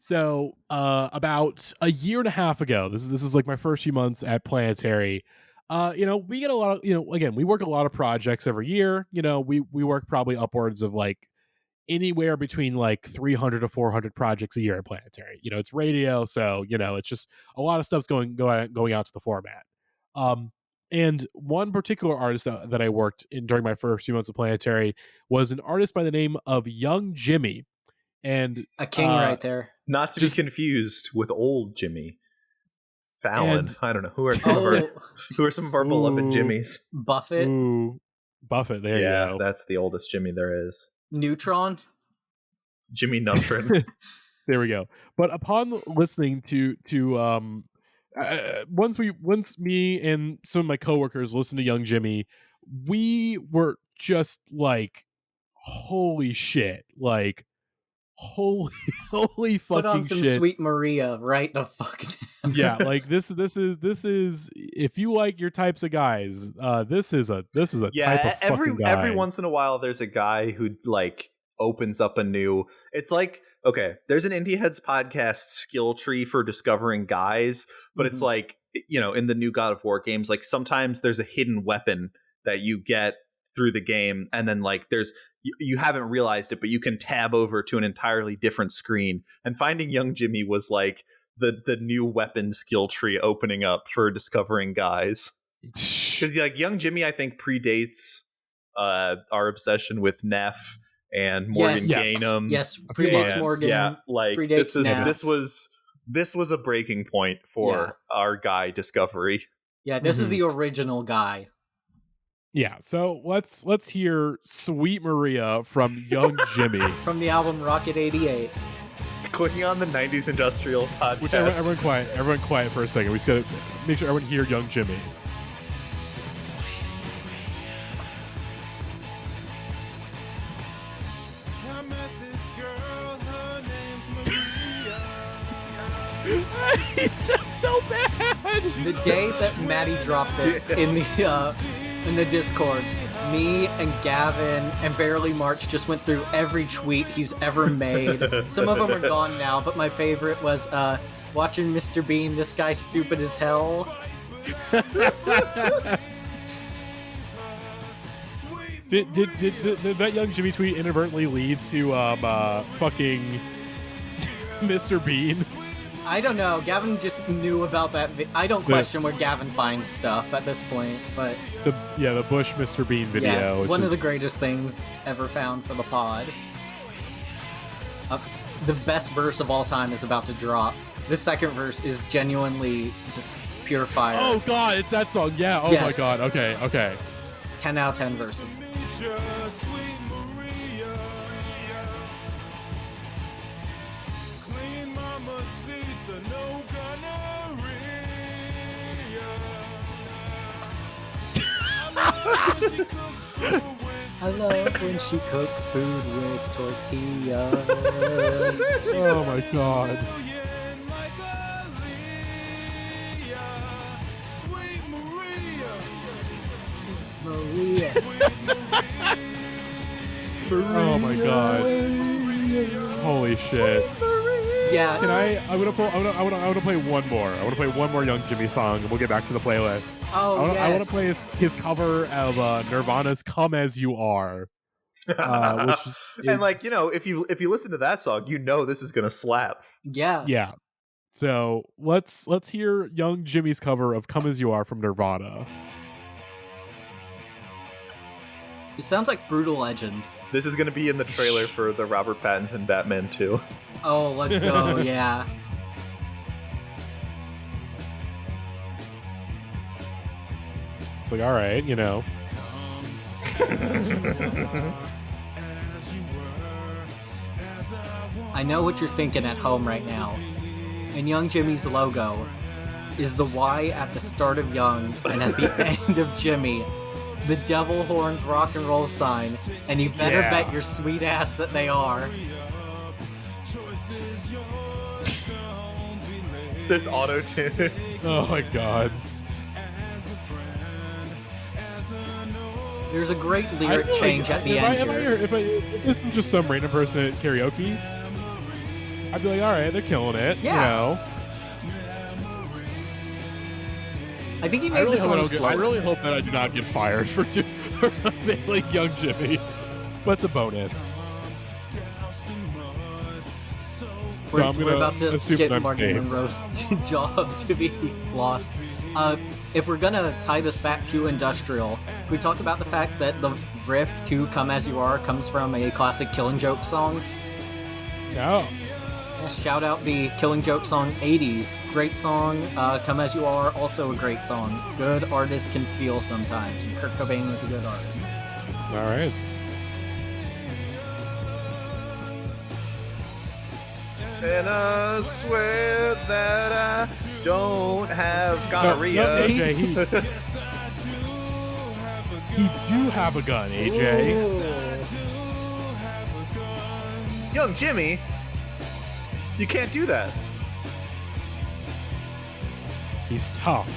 So, about a year and a half ago, this is like my first few months at Planetary. We get a lot of, again, we work a lot of projects every year. We work probably upwards of like anywhere between like 300 to 400 projects a year at Planetary. It's radio, so it's just a lot of stuff's going out to the format. And one particular artist that I worked in during my first few months of Planetary was an artist by the name of Young Jimmy. And A king right there. Not to be confused with old Jimmy Fallon. And- I don't know who are some of our beloved Jimmies. Buffett. Ooh, Buffett. There you go. That's the oldest Jimmy there is. Neutron. Jimmy Nuntron. There we go. But upon listening to once me and some of my coworkers listened to Young Jimmy, we were just like, holy shit, like holy fucking Put on some shit. Sweet Maria right the fuck now. Yeah, like this is if you like your types of guys, this is a type of fucking guy. Every once in a while there's a guy who like opens up a new, it's like, okay, there's an Indieheads podcast skill tree for discovering guys, but it's like, in the new God of War games, like sometimes there's a hidden weapon that you get through the game, and then like you haven't realized it, but you can tab over to an entirely different screen. And finding Young Jimmy was like the new weapon skill tree opening up for discovering guys. Because like Young Jimmy, I think predates our obsession with Neff and Morgan Gainham. Yes, predates And, Morgan. Yeah, like predates Neff. this was a breaking point for our guy discovery. Yeah, this is the original guy. Yeah, so let's hear Sweet Maria from Young Jimmy. From the album Rocket 88. Clicking on the 90s Industrial podcast. Which everyone quiet for a second. We just gotta make sure everyone hear Young Jimmy. I met this girl, her name's Maria. He sounds so bad. The day that Maddie dropped this in the Discord, me and Gavin and Barely March just went through every tweet he's ever made. Some of them are gone now, but my favorite was watching Mr. Bean, this guy's stupid as hell. Did that Young Jimmy tweet inadvertently lead to fucking Mr. Bean? I don't know. Gavin just knew about that. I don't question where Gavin finds stuff at this point, but the Bush Mr. Bean video. Yes, one of the greatest things ever found for the pod. The best verse of all time is about to drop. The second verse is genuinely just pure fire. Oh god, it's that song. Yeah. Oh Yes. my god. Okay. 10 out of 10 verses. Sweet Maria. Clean mamacita, no gonorrhea. I love when she cooks food with tortillas. Oh my god. Like Aaliyah. Sweet Maria. Maria. Oh my god. Holy shit. Yeah. I'm gonna play one more. I wanna play one more Young Jimmy song and we'll get back to the playlist. Oh, I wanna play his cover of Nirvana's Come As You Are. Which is and like, if you listen to that song, this is gonna slap. Yeah. Yeah. So let's hear Young Jimmy's cover of Come As You Are from Nirvana. It sounds like Brutal Legend. This is gonna be in the trailer for the Robert Pattinson Batman 2. Oh, let's go, yeah. It's like, all right, I know what you're thinking at home right now. And Young Jimmy's logo is the Y at the start of Young and at the end of Jimmy, the devil horns rock and roll sign, and you better bet your sweet ass that they are. This auto-tune. Oh my god. There's a great lyric change at the end here. If this is just some random person at karaoke, I'd be like, all right, they're killing it. Yeah. I think he made this one slow. I really hope that I do not get fired for like Young Jimmy. But it's a bonus. We're about to get Martin Monroe's job to be lost. If we're gonna tie this back to Industrial, can we talk about the fact that the riff to Come As You Are comes from a classic Killing Joke song? No. Shout out the Killing Joke song 80s. Great song. Come As You Are, also a great song. Good artists can steal sometimes. And Kurt Cobain was a good artist. All right. And I swear that I don't have gonorrhea. No, AJ, he do have a gun, AJ. Young Jimmy, you can't do that. He's tough.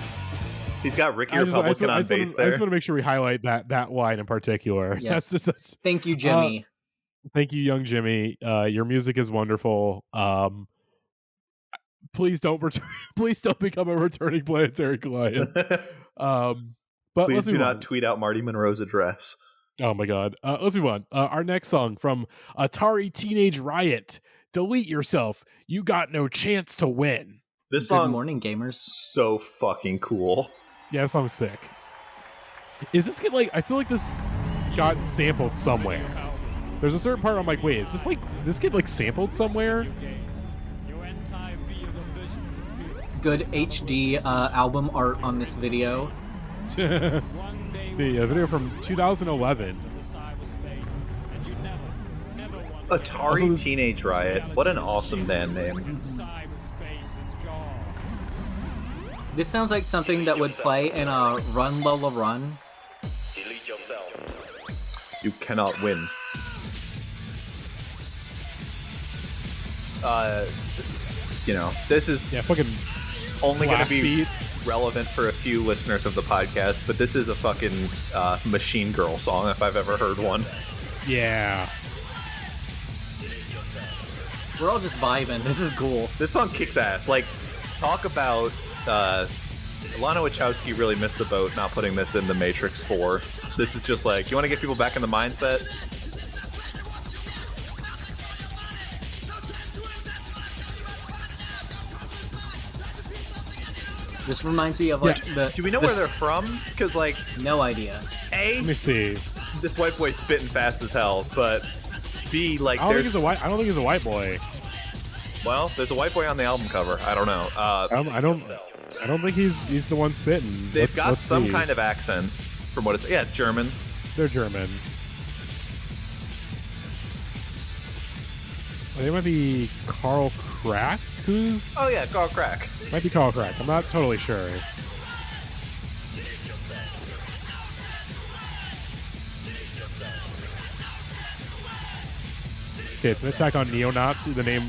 He's got Ricky Republican on bass there. I just want to make sure we highlight that line in particular. Yes. That's Thank you, Jimmy. Thank you, Young Jimmy. Your music is wonderful. Please don't become a returning planetary client. But please do not tweet out Marty Monroe's address. Oh my god. Let's move on. Our next song from Atari Teenage Riot. Delete yourself. You got no chance to win. This Good song, morning, gamers. So fucking cool. Yeah, that song's sick. Is this get like? I feel like this got sampled somewhere. There's a certain part I'm like, wait, is this get like sampled somewhere? good HD album art on this video. See, a video from 2011. Atari Teenage Riot. What an awesome band name. This sounds like something that would play in a Run Lola Run. You cannot win. This is fucking only going to be beats. relevant for a few listeners of the podcast, but this is a fucking Machine Girl song if I've ever heard one. Yeah. We're all just vibing. This is cool. This song kicks ass. Like, talk about Lana Wachowski really missed the boat not putting this in The Matrix 4. This is just like, you want to get people back in the mindset? This reminds me of like Do we know where they're from? Because like, no idea. A, Let me see. this white boy's spitting fast as hell, but B, like, I don't think he's a white boy. Well, there's a white boy on the album cover. I don't know. I don't think he's the one spitting. They've got let's some see. kind of accent from what it's. Yeah, German. They're German. Well, they might be Carl Crack. Who's? Oh yeah, Carl Crack. Might be Carl Crack. I'm not totally sure. Okay, it's an attack on neo-Nazis. The band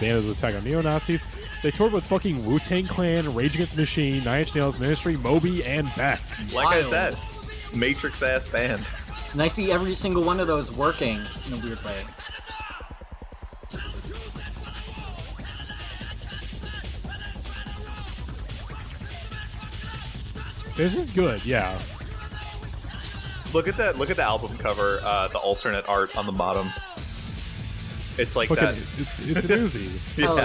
is Attack on Neo-Nazis. They toured with fucking Wu-Tang Clan, Rage Against the Machine, Nine Inch Nails, Ministry, Moby, and Beck. Like I said, Matrix-ass band. And I see every single one of those working in a weird way. This is good, yeah. Look at that. Look at the album cover. The alternate art on the bottom. It's like Fucking, that. It's an Uzi. Yeah. Oh,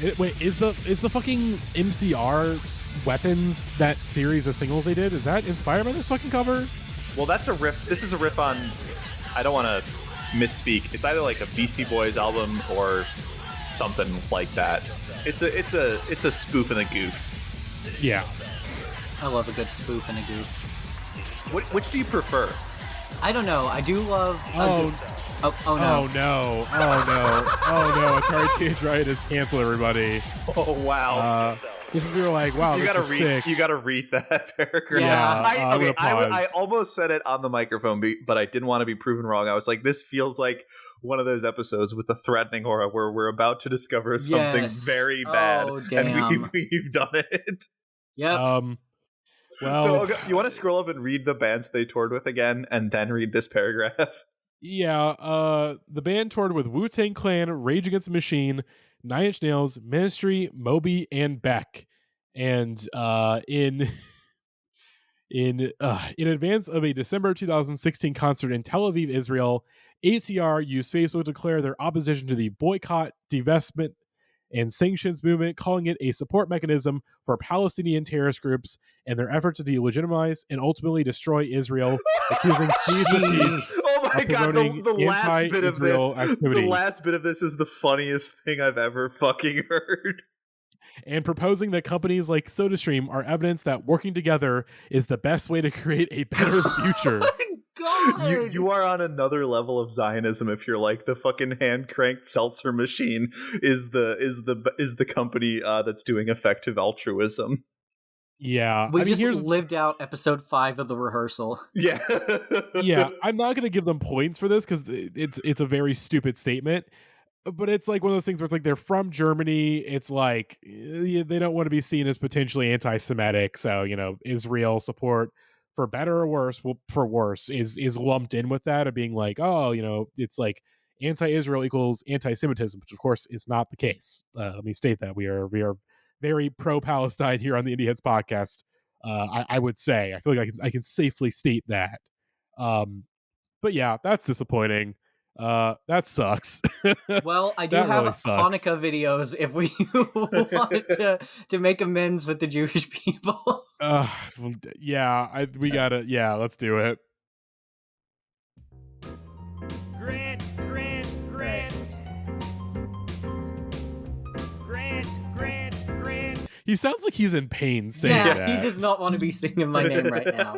yeah. Wait, is the fucking MCR weapons, that series of singles they did, is that inspired by this fucking cover? Well, that's a riff. This is a riff on. I don't want to misspeak. It's either like a Beastie Boys album or something like that. It's a spoof and a goof. Yeah. I love a good spoof and a goof. Which do you prefer? I don't know. I do love. Oh no. no. Oh no. Atari Teenage Riot is canceled, everybody. Oh wow. This is, we were like, wow, you this gotta is read. sick. You gotta read that paragraph. Yeah. I almost said it on the microphone, but I didn't want to be proven wrong. I was like, this feels like one of those episodes with the threatening aura where we're about to discover something very bad, and we've done it. Yep. Well, so okay, you want to scroll up and read the bands they toured with again, and then read this paragraph? Yeah. The band toured with Wu-Tang Clan, Rage Against the Machine, Nine Inch Nails, Ministry, Moby, and Beck. And in advance of a December 2016 concert in Tel Aviv, Israel, ATR used Facebook to declare their opposition to the boycott, divestment, and sanctions movement, calling it a support mechanism for Palestinian terrorist groups and their effort to delegitimize and ultimately destroy Israel, accusing Seeds of Peace Oh my god, the last bit of this activities. The last bit of this is the funniest thing I've ever fucking heard. And proposing that companies like SodaStream are evidence that working together is the best way to create a better future. God. You are on another level of Zionism if you're like the fucking hand cranked seltzer machine is the company that's doing effective altruism. Yeah, We just lived out episode 5 of the rehearsal. Yeah. Yeah, I'm not going to give them points for this because it's a very stupid statement. But it's like one of those things where it's like they're from Germany. It's like they don't want to be seen as potentially anti-Semitic. So, Israel support, for better or worse, for worse, is lumped in with that of being like, oh, it's like anti-Israel equals anti-Semitism, which of course is not the case. Let me state that we are very pro-Palestine here on the Indieheads podcast. I would say I feel like I can safely state that. But yeah, that's disappointing. That sucks. Well, I do That have really sucks. Hanukkah videos if we want to make amends with the Jewish people. Yeah, we gotta. Yeah, let's do it. Grant. He sounds like he's in pain saying that. he does not want to be singing my name right now.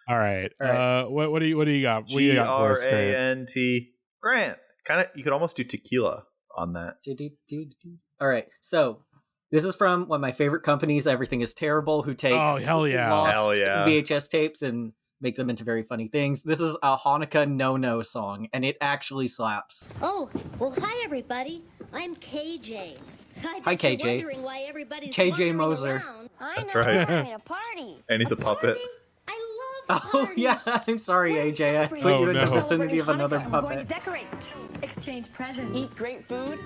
All right. All right. What do you got? What do you got for us, Grant? Grant. Grant. Kind of. You could almost do tequila on that. All right. So this is from one of my favorite companies, Everything Is Terrible, who take Oh, hell yeah. lost Hell yeah. VHS tapes and make them into very funny things. This is a Hanukkah no-no song, and it actually slaps. Oh, well, hi, everybody. I'm KJ. Hi, KJ. Wondering why everybody's KJ wandering Moser. around. I That's know, right. we're having a party. And he's a puppet. I love Oh, parties. yeah. I'm sorry, AJ. I put Oh, you in the no. vicinity of another We're going to puppet. decorate, exchange presents, eat great food.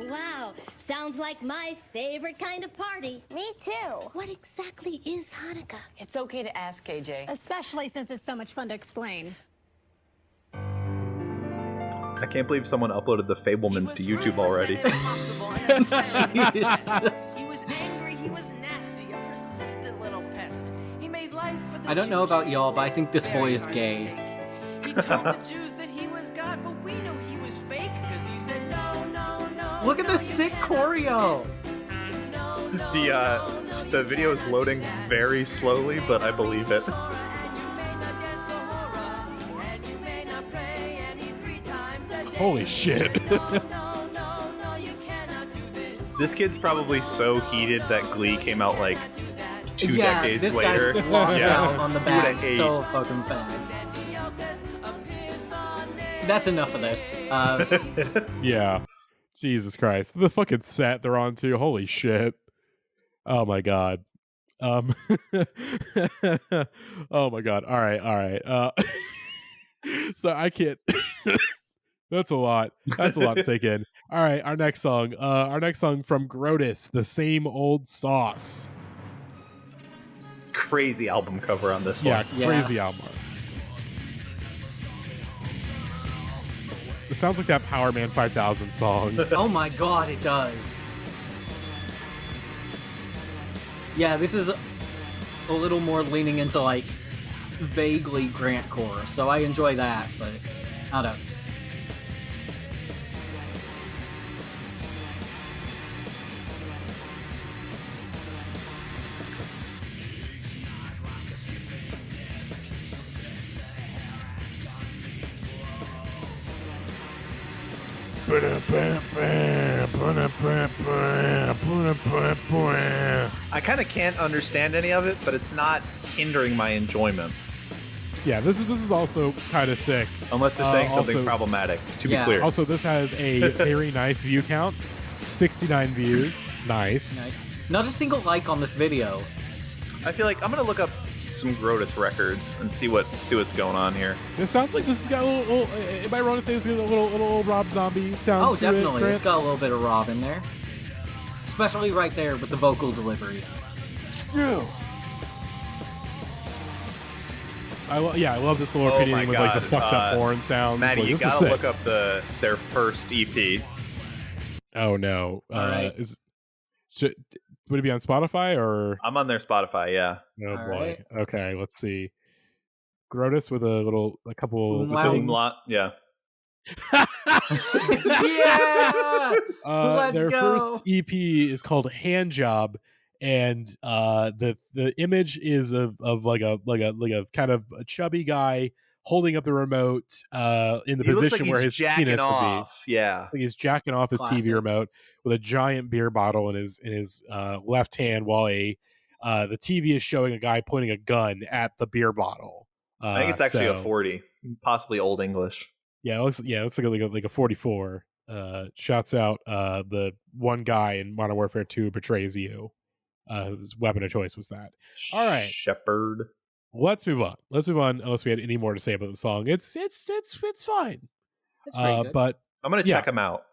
Wow, sounds like my favorite kind of party. Me too. What exactly is Hanukkah? It's okay to ask, KJ. Especially since it's so much fun to explain. I can't believe someone uploaded the Fablemans to YouTube already. Jesus. He was angry, he was nasty, a persistent little pest. He made life for the I don't know Jewish about y'all, but I people think this boy very is hard to gay. take. He told the Jews that he was God, but we knew he was fake, because he said, no, no, no. Look at no, this you sick cannot choreo. do this. No, no, no, The video is loading very slowly, but I believe it. Holy shit. This kid's probably so heated that Glee came out like 2 Yeah, decades this later. guy lost Yeah. out on the He would've bag aged. so fucking fast. That's enough of this. Yeah. Jesus Christ. The fucking set they're on too. Holy shit. Oh my god. Oh my god. All right. So I can't That's a lot. That's a lot to take in. All right, our next song from Grotus, The Same Old Sauce. Crazy album cover on this Yeah, one. Yeah. crazy album art. It sounds like that Power Man 5000 song. Oh my god, it does. Yeah, this is a little more leaning into like vaguely Grantcore, so I enjoy that, but I don't know. I kind of can't understand any of it, but it's not hindering my enjoyment. Yeah, this is also kind of sick. Unless they're saying something also- problematic, to Yeah. be clear. Also, this has a very nice view count. 69 views. Nice. Nice. Not a single like on this video. I feel like I'm going to look up some Grotus records and see what's going on here. This sounds like this has got a little am I wrong to say this has got a little Rob Zombie sound Oh, to definitely. it, It's got a little bit of Rob in there. Especially right there with the vocal delivery. I love this little Oh repeating my with like the God, fucked up horn sounds. Maddie, Like, you this is gotta sick. look up their first E EP. Oh no. All right. Would it be on Spotify or I'm on their Spotify, yeah. oh All boy. right. Okay, let's see. Grotus with a couple Umlaut. things. Umlaut, yeah. Yeah! Let's their go. first EP is called Hand Job, and the image is of like a kind of a chubby guy holding up the remote in the He looks position like where he's his jacking penis would be. off. Yeah. Like he's jacking off his Classic. TV remote with a giant beer bottle in his left hand, while the TV is showing a guy pointing a gun at the beer bottle. I think it's actually a so- 40, possibly Old English. Yeah, it looks like a 44. Shouts out the one guy in Modern Warfare 2 betrays you. Whose weapon of choice was that? All right. Shepherd. Let's move on. Unless we had any more to say about the song. It's fine. It's pretty good. But I'm gonna Yeah. check them out.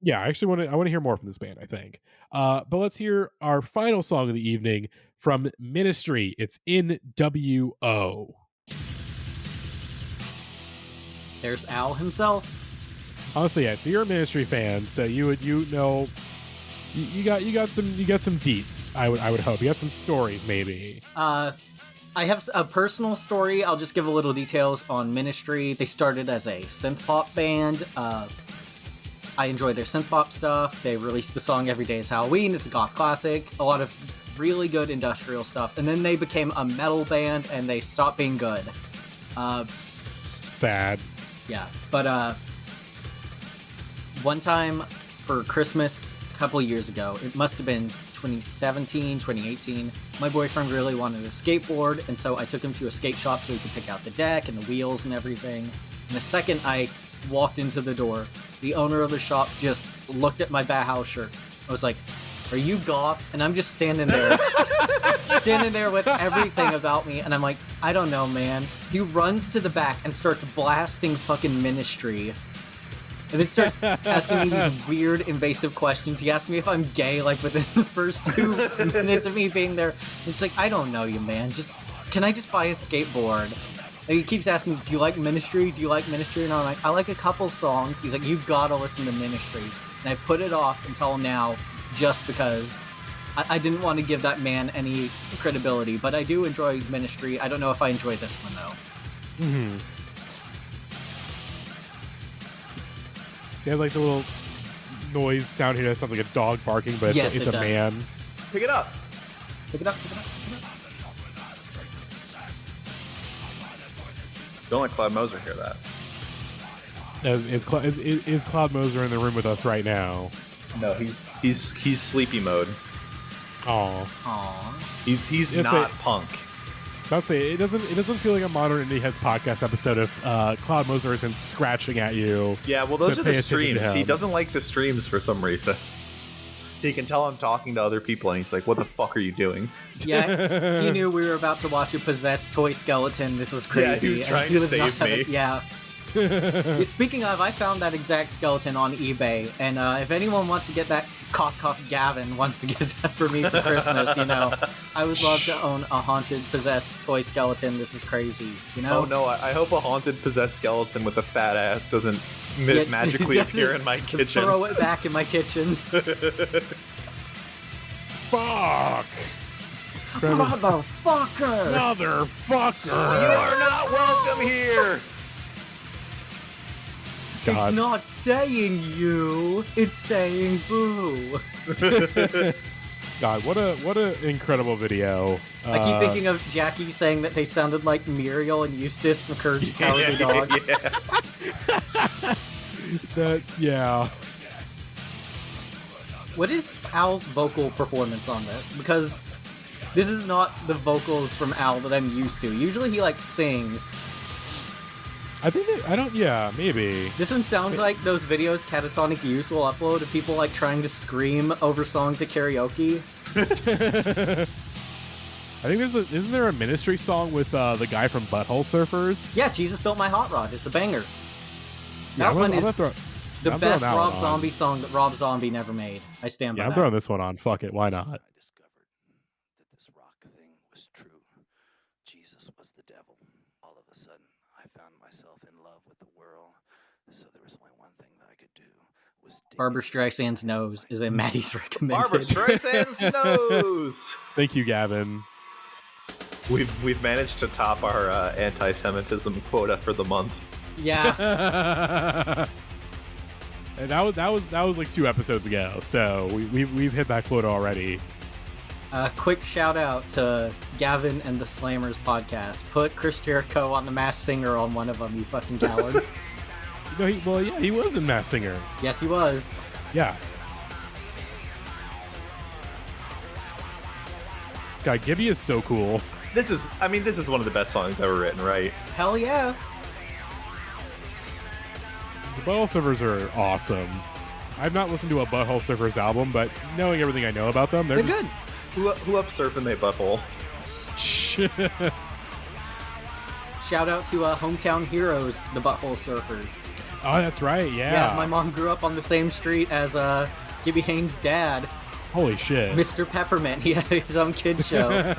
yeah, I actually want to hear more from this band, I think. But let's hear our final song of the evening from Ministry. It's N.W.O. There's Al himself. Honestly, yeah. So you're a Ministry fan, so you know you got some deets. I would hope you got some stories maybe. I have a personal story. I'll just give a little details on Ministry. They started as a synth pop band. I enjoy their synth pop stuff. They released the song Every Day is Halloween. It's a goth classic. A lot of really good industrial stuff, and then they became a metal band and they stopped being good. Sad. Yeah, but one time for Christmas a couple of years ago, it must have been 2017, 2018, my boyfriend really wanted a skateboard, and so I took him to a skate shop so he could pick out the deck and the wheels and everything. And the second I walked into the door, the owner of the shop just looked at my Bauhaus shirt. I was like, "Are you goth?" And I'm just standing there with everything about me, and I'm like, "I don't know, man." He runs to the back and starts blasting fucking Ministry. And then starts asking me these weird, invasive questions. He asked me if I'm gay, like, within the first 2 minutes of me being there. It's like, I don't know you, man. Can I just buy a skateboard? And he keeps asking me, do you like Ministry? Do you like Ministry? And I'm like, I like a couple songs. He's like, you've got to listen to Ministry. And I put it off until now just because I didn't want to give that man any credibility. But I do enjoy Ministry. I don't know if I enjoy this one, though. Mm-hmm. They have like the little noise sound here that sounds like a dog barking, but Yes, it's it a does. man. Pick it up. Pick it up, pick it up, pick it up. Don't let Cloud Moser hear that. Is Cloud Moser in the room with us right now? No, he's sleepy mode. Oh, Aww. He's It's not a- punk. I'd say it doesn't feel like a modern Indieheads podcast episode if Cloud Moser isn't scratching at you. Yeah, well, those So are pay the attention to streams. He him. doesn't like the streams for some reason. He can tell I'm talking to other people, and he's like, "What the fuck are you doing?" Yeah, he knew we were about to watch a possessed toy skeleton. This was crazy. Yeah, he was and trying he to was not save me. having- Yeah. Speaking of, I found that exact skeleton on eBay, and if anyone wants to get that, cough Gavin wants to get that for me for Christmas, I would love to own a haunted, possessed toy skeleton. This is crazy, Oh no, I hope a haunted possessed skeleton with a fat ass doesn't Yeah, magically doesn't appear in my kitchen. Throw it back in my kitchen. Fuck! Motherfucker! Motherfucker! You are not welcome here. God. It's not saying you, it's saying boo. God, what a incredible video. I keep thinking of Jackie saying that they sounded like Muriel and Eustace from Courage the Cowardly Dog. Yeah. What is Al's vocal performance on this? Because this is not the vocals from Al that I'm used to. Usually he sings. I think maybe. This one sounds like those videos Catatonic Use will upload of people trying to scream over songs at karaoke. I think isn't there a Ministry song with the guy from Butthole Surfers? Yeah, Jesus Built My Hot Rod. It's a banger. Yeah, That one is I'm the throwing best that Rob one on. Zombie song that Rob Zombie never made. I stand by I'm that. throwing this one on. Fuck it, why not? I discovered that this rock thing was true. Jesus was the devil. All of a sudden, I found myself in love with the world. So there was only one thing that I could do was Barbara Streisand's Nose is in Maddie's recommended. Barbara Streisand's nose. Thank you, Gavin. We've managed to top our anti-Semitism quota for the month. Yeah. And that was like 2 episodes ago, so we've hit that quota already. Quick shout out to Gavin and the Slammers podcast. Put Chris Jericho on the Masked Singer on one of them, you fucking coward. He was in Masked Singer. Yes, he was. Yeah. God, Gibby is so cool. This is one of the best songs ever written, right? Hell yeah. The Butthole Surfers are awesome. I've not listened to a Butthole Surfers album, but knowing everything I know about them, they're just good. Who up surfing they butthole? Shout out to Hometown Heroes, the Butthole Surfers. Oh, that's right, yeah. Yeah, my mom grew up on the same street as Gibby Haynes' dad, Holy shit. Mr. Peppermint. He had his own kid show.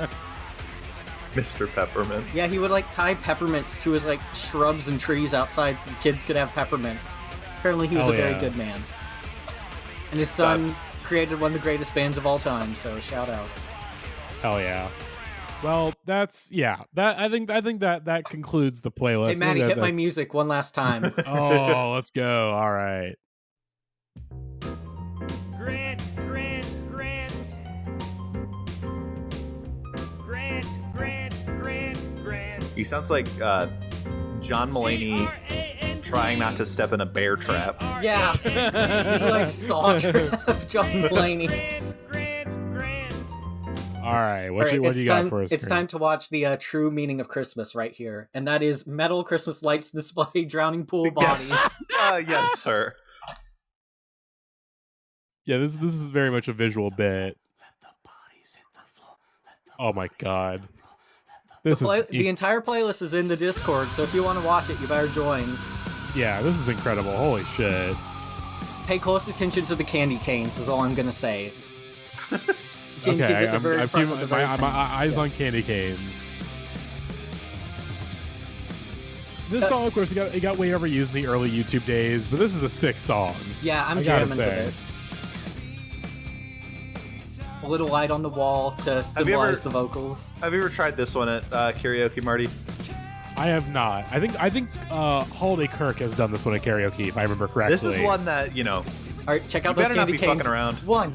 Mr. Peppermint. Yeah, he would tie peppermints to his shrubs and trees outside so the kids could have peppermints. Apparently he was Hell a very yeah. good man. And his son created one of the greatest bands of all time, so shout out. Hell yeah. Well, that's I think that concludes the playlist. Hey Maddie, hit my That's- music one last time. Oh, let's go. All right. Grant. He sounds like John Mulaney trying not to step in a bear trap. Yeah. He's like Saw Trap, John Mulaney. All right, what do you got for us? It's time to watch the true meaning of Christmas right here, and that is metal Christmas lights display drowning pool bodies. Yes, sir. Yeah, this is very much a visual bit. Oh my god. The entire playlist is in the Discord, so if you want to watch it, you better join. Yeah, this is incredible. Holy shit. Pay close attention to the candy canes is all I'm going to say. Okay, I'm keeping my eyes on candy canes. This song, of course, it got way overused in the early YouTube days, but this is a sick song. Yeah, I'm jamming to this. A little light on the wall to symbolize the vocals. Have you ever tried this one at karaoke, Marty? I have not. I think Holiday Kirk has done this one at karaoke, if I remember correctly. This is one that, All right, check out those candy canes. Fucking around. 1,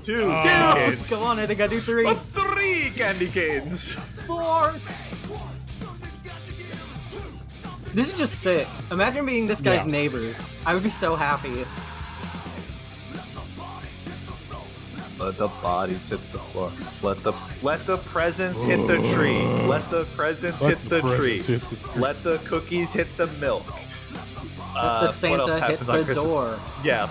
2 2. candy canes. Come on, I think I do 3. 3 candy canes. 4. This is just sick. Imagine being this guy's neighbor. I would be so happy. Let the bodies hit the floor. Let the presents hit the tree. Let the presents hit the tree. Let the cookies hit the milk. Let the Santa hit the door. Yeah.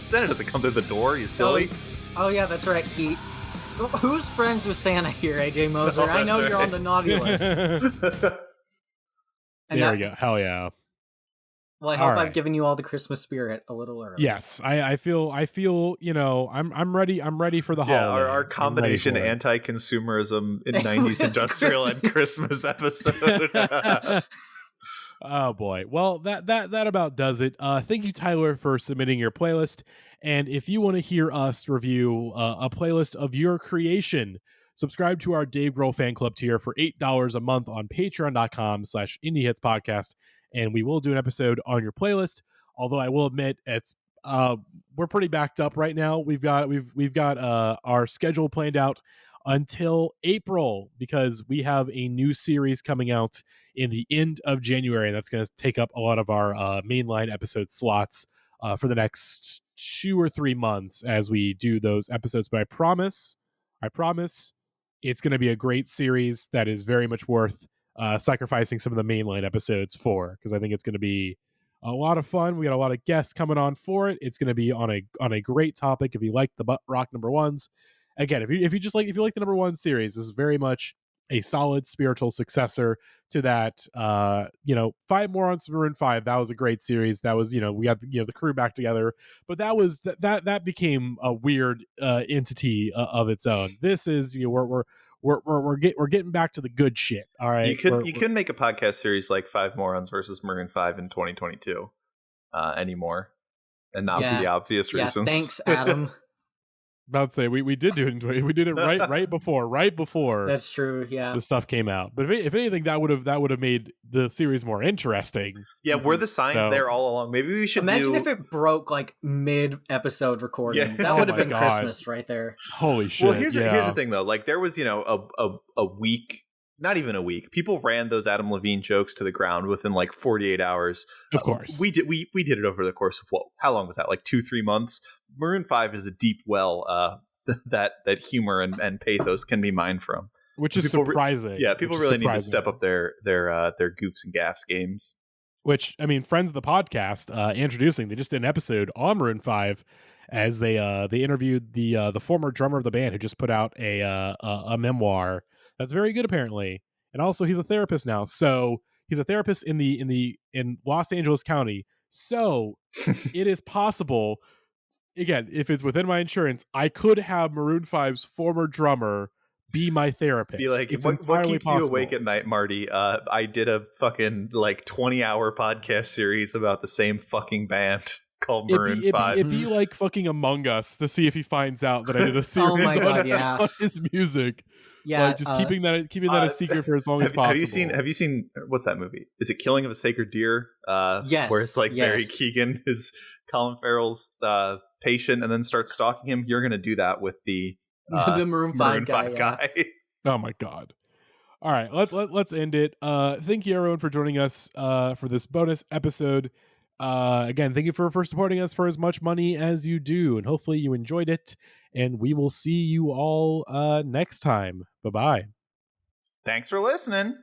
Santa doesn't come through the door, you silly. Oh yeah, that's right. Who's friends with Santa here, AJ Moser? Oh, I know you're on the naughty list. There we go. Hell yeah. Well, I hope I've given you all the Christmas spirit a little early. Yes, I feel, I'm ready for the holiday. Yeah, our combination anti-consumerism in 90s industrial and Christmas episode. Oh boy. Well, that about does it. Thank you, Tyler, for submitting your playlist. And if you want to hear us review a playlist of your creation, subscribe to our Dave Grohl fan club tier for $8 a month on patreon.com/IndieHitsPodcast. And we will do an episode on your playlist. Although I will admit it's we're pretty backed up right now. We've got our schedule planned out until April because we have a new series coming out in the end of January. That's going to take up a lot of our mainline episode slots for the next 2 or 3 months as we do those episodes. But I promise it's going to be a great series that is very much worth sacrificing some of the mainline episodes for, because I think it's going to be a lot of fun. We got a lot of guests coming on for it. It's going to be on a great topic. If you like the Butt Rock number ones, again, if you like the number one series, this is very much a solid spiritual successor to that. 5 more on Maroon 5. That was a great series. That was, we got the crew back together, but that became a weird entity of its own. This is, we're getting back to the good shit. All right. You could make a podcast series like 5 Morons versus Maroon 5 in 2022 anymore, and not for the obvious reasons. Thanks, Adam. About to say we did do it. We did it right before. That's true. Yeah, the stuff came out. But if anything, that would have made the series more interesting. Yeah, were the signs there all along? Maybe we should imagine if it broke like mid episode recording. Yeah. That would have been Christmas right there. Holy shit! Well, here's the thing though. Like there was a week. Not even a week. People ran those Adam Levine jokes to the ground within like 48 hours. Of course, we did it over the course of how long was that? Like 2-3 months. Maroon 5 is a deep well that humor and pathos can be mined from, which is surprising. People really need to step up their goofs and gaffs games. Which, I mean, friends of the podcast introducing, they just did an episode on Maroon 5 as they interviewed the former drummer of the band who just put out a memoir that's very good apparently, and also he's a therapist now. So he's a therapist in Los Angeles County. So it is possible, again, if it's within my insurance, I could have Maroon 5's former drummer be my therapist. Be like, it's what keeps possible. You awake at night, Marty? I did a fucking like 20-hour podcast series about the same fucking band called Maroon 5. It'd be like fucking Among Us to see if he finds out that I did a series on his music. Yeah, like just keeping that a secret for as long as possible. Have you seen what's that movie? Is it Killing of a Sacred Deer? Yes, where it's like Barry Keoghan is Colin Farrell's patient and then starts stalking him. You're gonna do that with the Maroon 5 guy. Oh my god! All right, let's end it. Thank you everyone for joining us for this bonus episode. Again, thank you for supporting us for as much money as you do, and hopefully you enjoyed it. And we will see you all next time. Bye-bye. Thanks for listening.